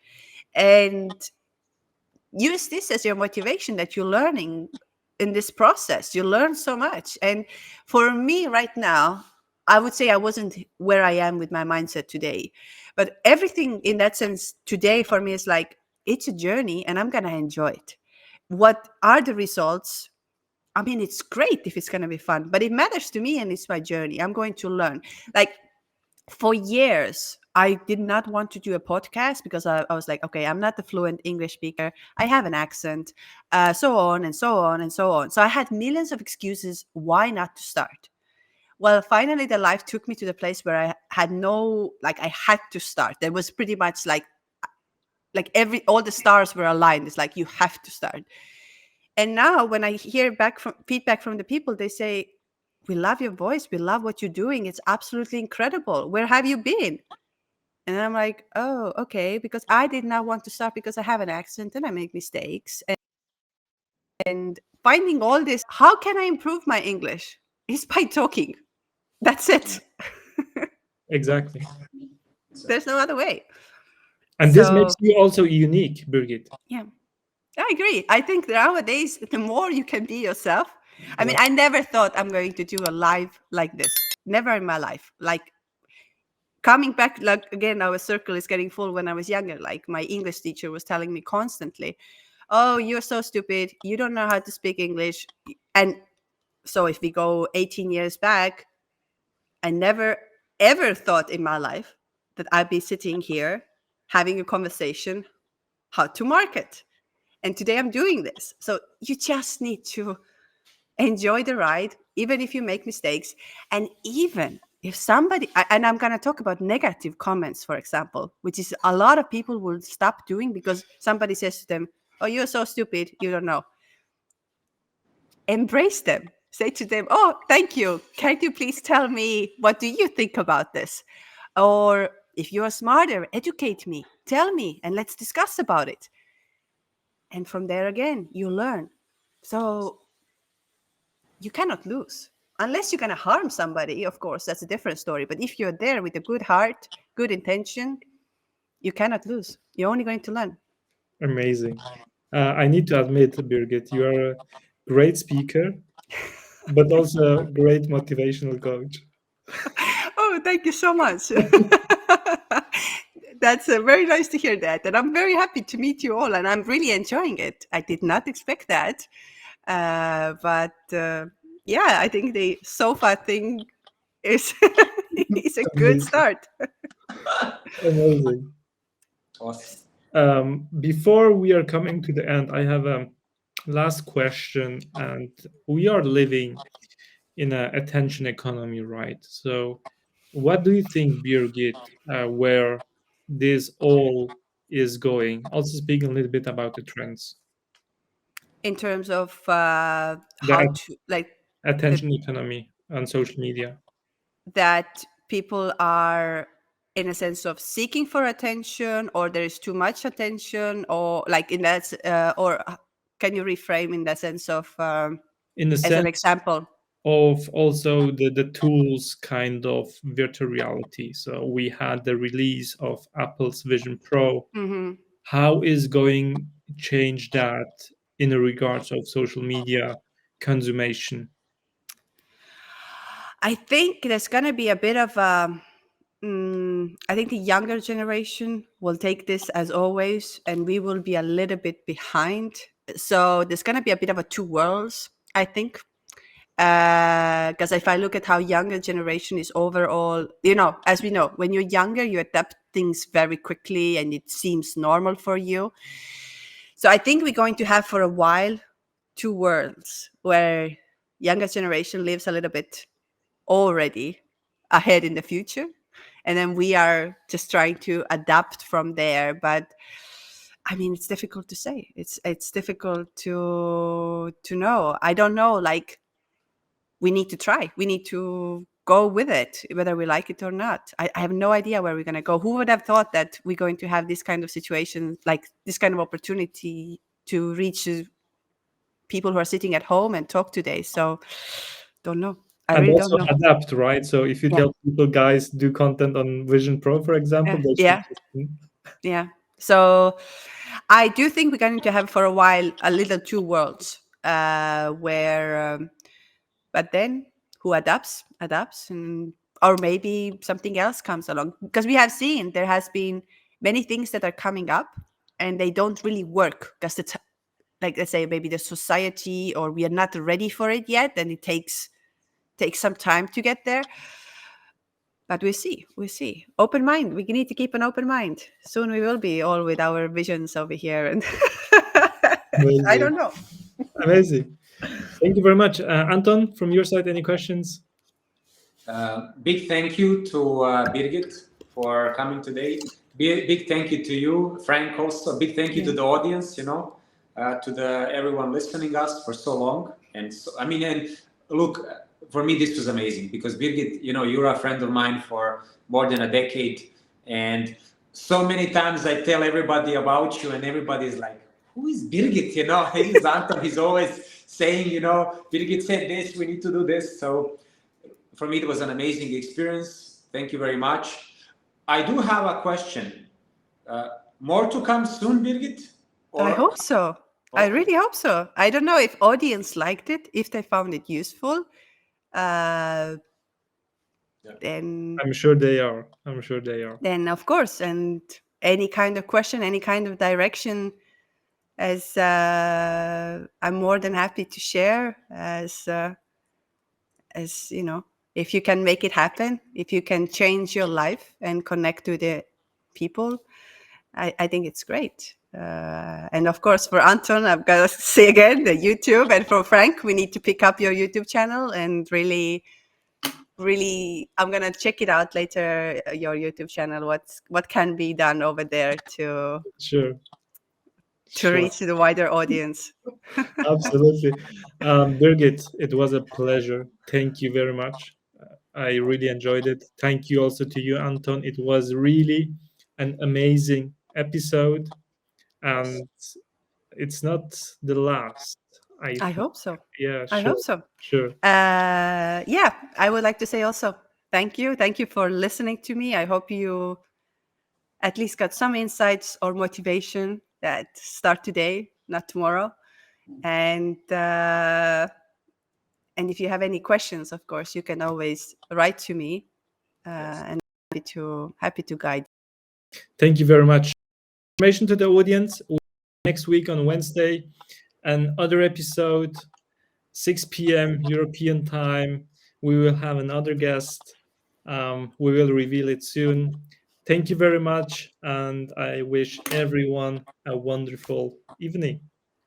S1: And use this as your motivation that you're learning in this process. You learn so much. And for me right now, I would say I wasn't where I am with my mindset today. But everything in that sense today for me is like, it's a journey and I'm going to enjoy it. What are the results? I mean, it's great if it's going to be fun, but it matters to me and it's my journey. I'm going to learn. Like, for years, I did not want to do a podcast because I was like, okay, I'm not the fluent English speaker. I have an accent, so on and so on and so on. So I had millions of excuses why not to start. Well, finally, the life took me to the place where I had I had to start. There was pretty much like all the stars were aligned. It's like, you have to start. And now when I hear feedback from the people, they say, we love your voice. We love what you're doing. It's absolutely incredible. Where have you been? And I'm like, oh, okay, because I did not want to start because I have an accent and I make mistakes. And finding all this, how can I improve my English? Is by talking. That's it.
S3: Exactly.
S1: There's no other way.
S3: And this makes you also unique, Birgit.
S1: Yeah, I agree. I think nowadays, the more you can be yourself. I mean, I never thought I'm going to do a live like this. Never in my life. Like, coming back, like, again, our circle is getting full. When I was younger, like, my English teacher was telling me constantly, oh, you're so stupid. You don't know how to speak English. And so if we go 18 years back, I never, ever thought in my life that I'd be sitting here having a conversation how to market. And today I'm doing this. So you just need to enjoy the ride, even if you make mistakes. And even if somebody, and I'm going to talk about negative comments, for example, which is a lot of people will stop doing because somebody says to them, oh, you're so stupid, you don't know. Embrace them. Say to them, oh, thank you. Can you please tell me, what do you think about this? Or if you're smarter, educate me, tell me, and let's discuss about it. And from there again, you learn. So you cannot lose. Unless you're going to harm somebody, of course, that's a different story. But if you're there with a good heart, good intention, you cannot lose. You're only going to learn.
S3: Amazing. I need to admit, Birgit, you are a great speaker, but also a great motivational coach.
S1: Oh, thank you so much. That's very nice to hear that. And I'm very happy to meet you all. And I'm really enjoying it. I did not expect that. But yeah, I think the sofa thing is is a good start.
S3: Amazing.
S2: Awesome.
S3: Before we are coming to the end, I have a last question. And we are living in an attention economy, right? So what do you think, Birgit, where this all is going? Also speaking a little bit about the trends.
S1: in terms of
S3: The
S1: how to
S3: attention economy on social media.
S1: that people are in a sense of seeking for attention, or there is too much attention, or like in that or can you reframe in the sense of
S3: In the
S1: as an
S3: sense
S1: example?
S3: of also the tools kind of virtual reality. So we had the release of Apple's Vision Pro.
S1: Hmm.
S3: How is going change that in the regards of social media consummation?
S1: I think there's going to be a bit of a I think the younger generation will take this as always, and we will be a little bit behind. So there's going to be a bit of a two worlds, I think. Because if I look at how younger generation is overall, as we know, when you're younger, you adapt things very quickly and it seems normal for you. So I think we're going to have for a while two worlds where younger generation lives a little bit already ahead in the future, and then we are just trying to adapt from there. But I mean, it's difficult to say. It's difficult to know. I don't know. Like, we need to try. We need to go with it, whether we like it or not. I have no idea where we're going to go. Who would have thought that we're going to have this kind of situation, like this kind of opportunity to reach people who are sitting at home and talk today? So, don't know. I
S3: And
S1: really
S3: also
S1: don't know.
S3: adapt, right? So if you
S1: Yeah.
S3: tell people, guys, do content on Vision Pro, for example, they should
S1: Yeah.
S3: listen.
S1: Yeah. So I do think we're going to have for a while a little two worlds where, but then who adapts, and or maybe something else comes along, because we have seen there has been many things that are coming up and they don't really work because it's like, let's say maybe the society or we are not ready for it yet, and it takes some time to get there. But we'll see. Open mind. We need to keep an open mind. Soon we will be all with our visions over here. And I don't know.
S3: Amazing. Thank you very much. Anton, from your side, any questions?
S2: Big thank you to Birgit for coming today. Big thank you to you, Frank. Also, big thank you to the audience. To the everyone listening us for so long. And so, I mean, and look, for me this was amazing because Birgit, you're a friend of mine for more than a decade, and so many times I tell everybody about you, and everybody's like, "Who is Birgit?" He's Anton. He's always saying, Birgit said this. We need to do this. So for me, it was an amazing experience. Thank you very much. I do have a question. More to come soon, Birgit?
S1: I hope so. I really hope so. I don't know if audience liked it, if they found it useful. Then
S3: I'm sure they are.
S1: Then of course, and any kind of question, any kind of direction, as I'm more than happy to share. As if you can make it happen, if you can change your life and connect to the people, I think it's great. And of course, for Anton, I've got to say again, the YouTube, and for Frank, we need to pick up your YouTube channel and really, I'm gonna check it out later. Your YouTube channel, what can be done over there to reach the wider audience.
S3: Absolutely. Birgit, it was a pleasure. Thank you very much. I really enjoyed it. Thank you also to you, Anton. It was really an amazing episode, and it's not the last.
S1: I hope so.
S3: Yeah,
S1: I hope so.
S3: Sure.
S1: Yeah, I would like to say also thank you for listening to me. I hope you at least got some insights or motivation that start today, not tomorrow. And if you have any questions, of course, you can always write to me, and happy to guide.
S3: Thank you very much. Information to the audience. Next week on Wednesday, another episode, 6 p.m. European time. We will have another guest. We will reveal it soon. Thank you very much, and I wish everyone a wonderful evening.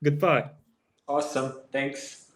S3: Goodbye.
S2: Awesome. Thanks.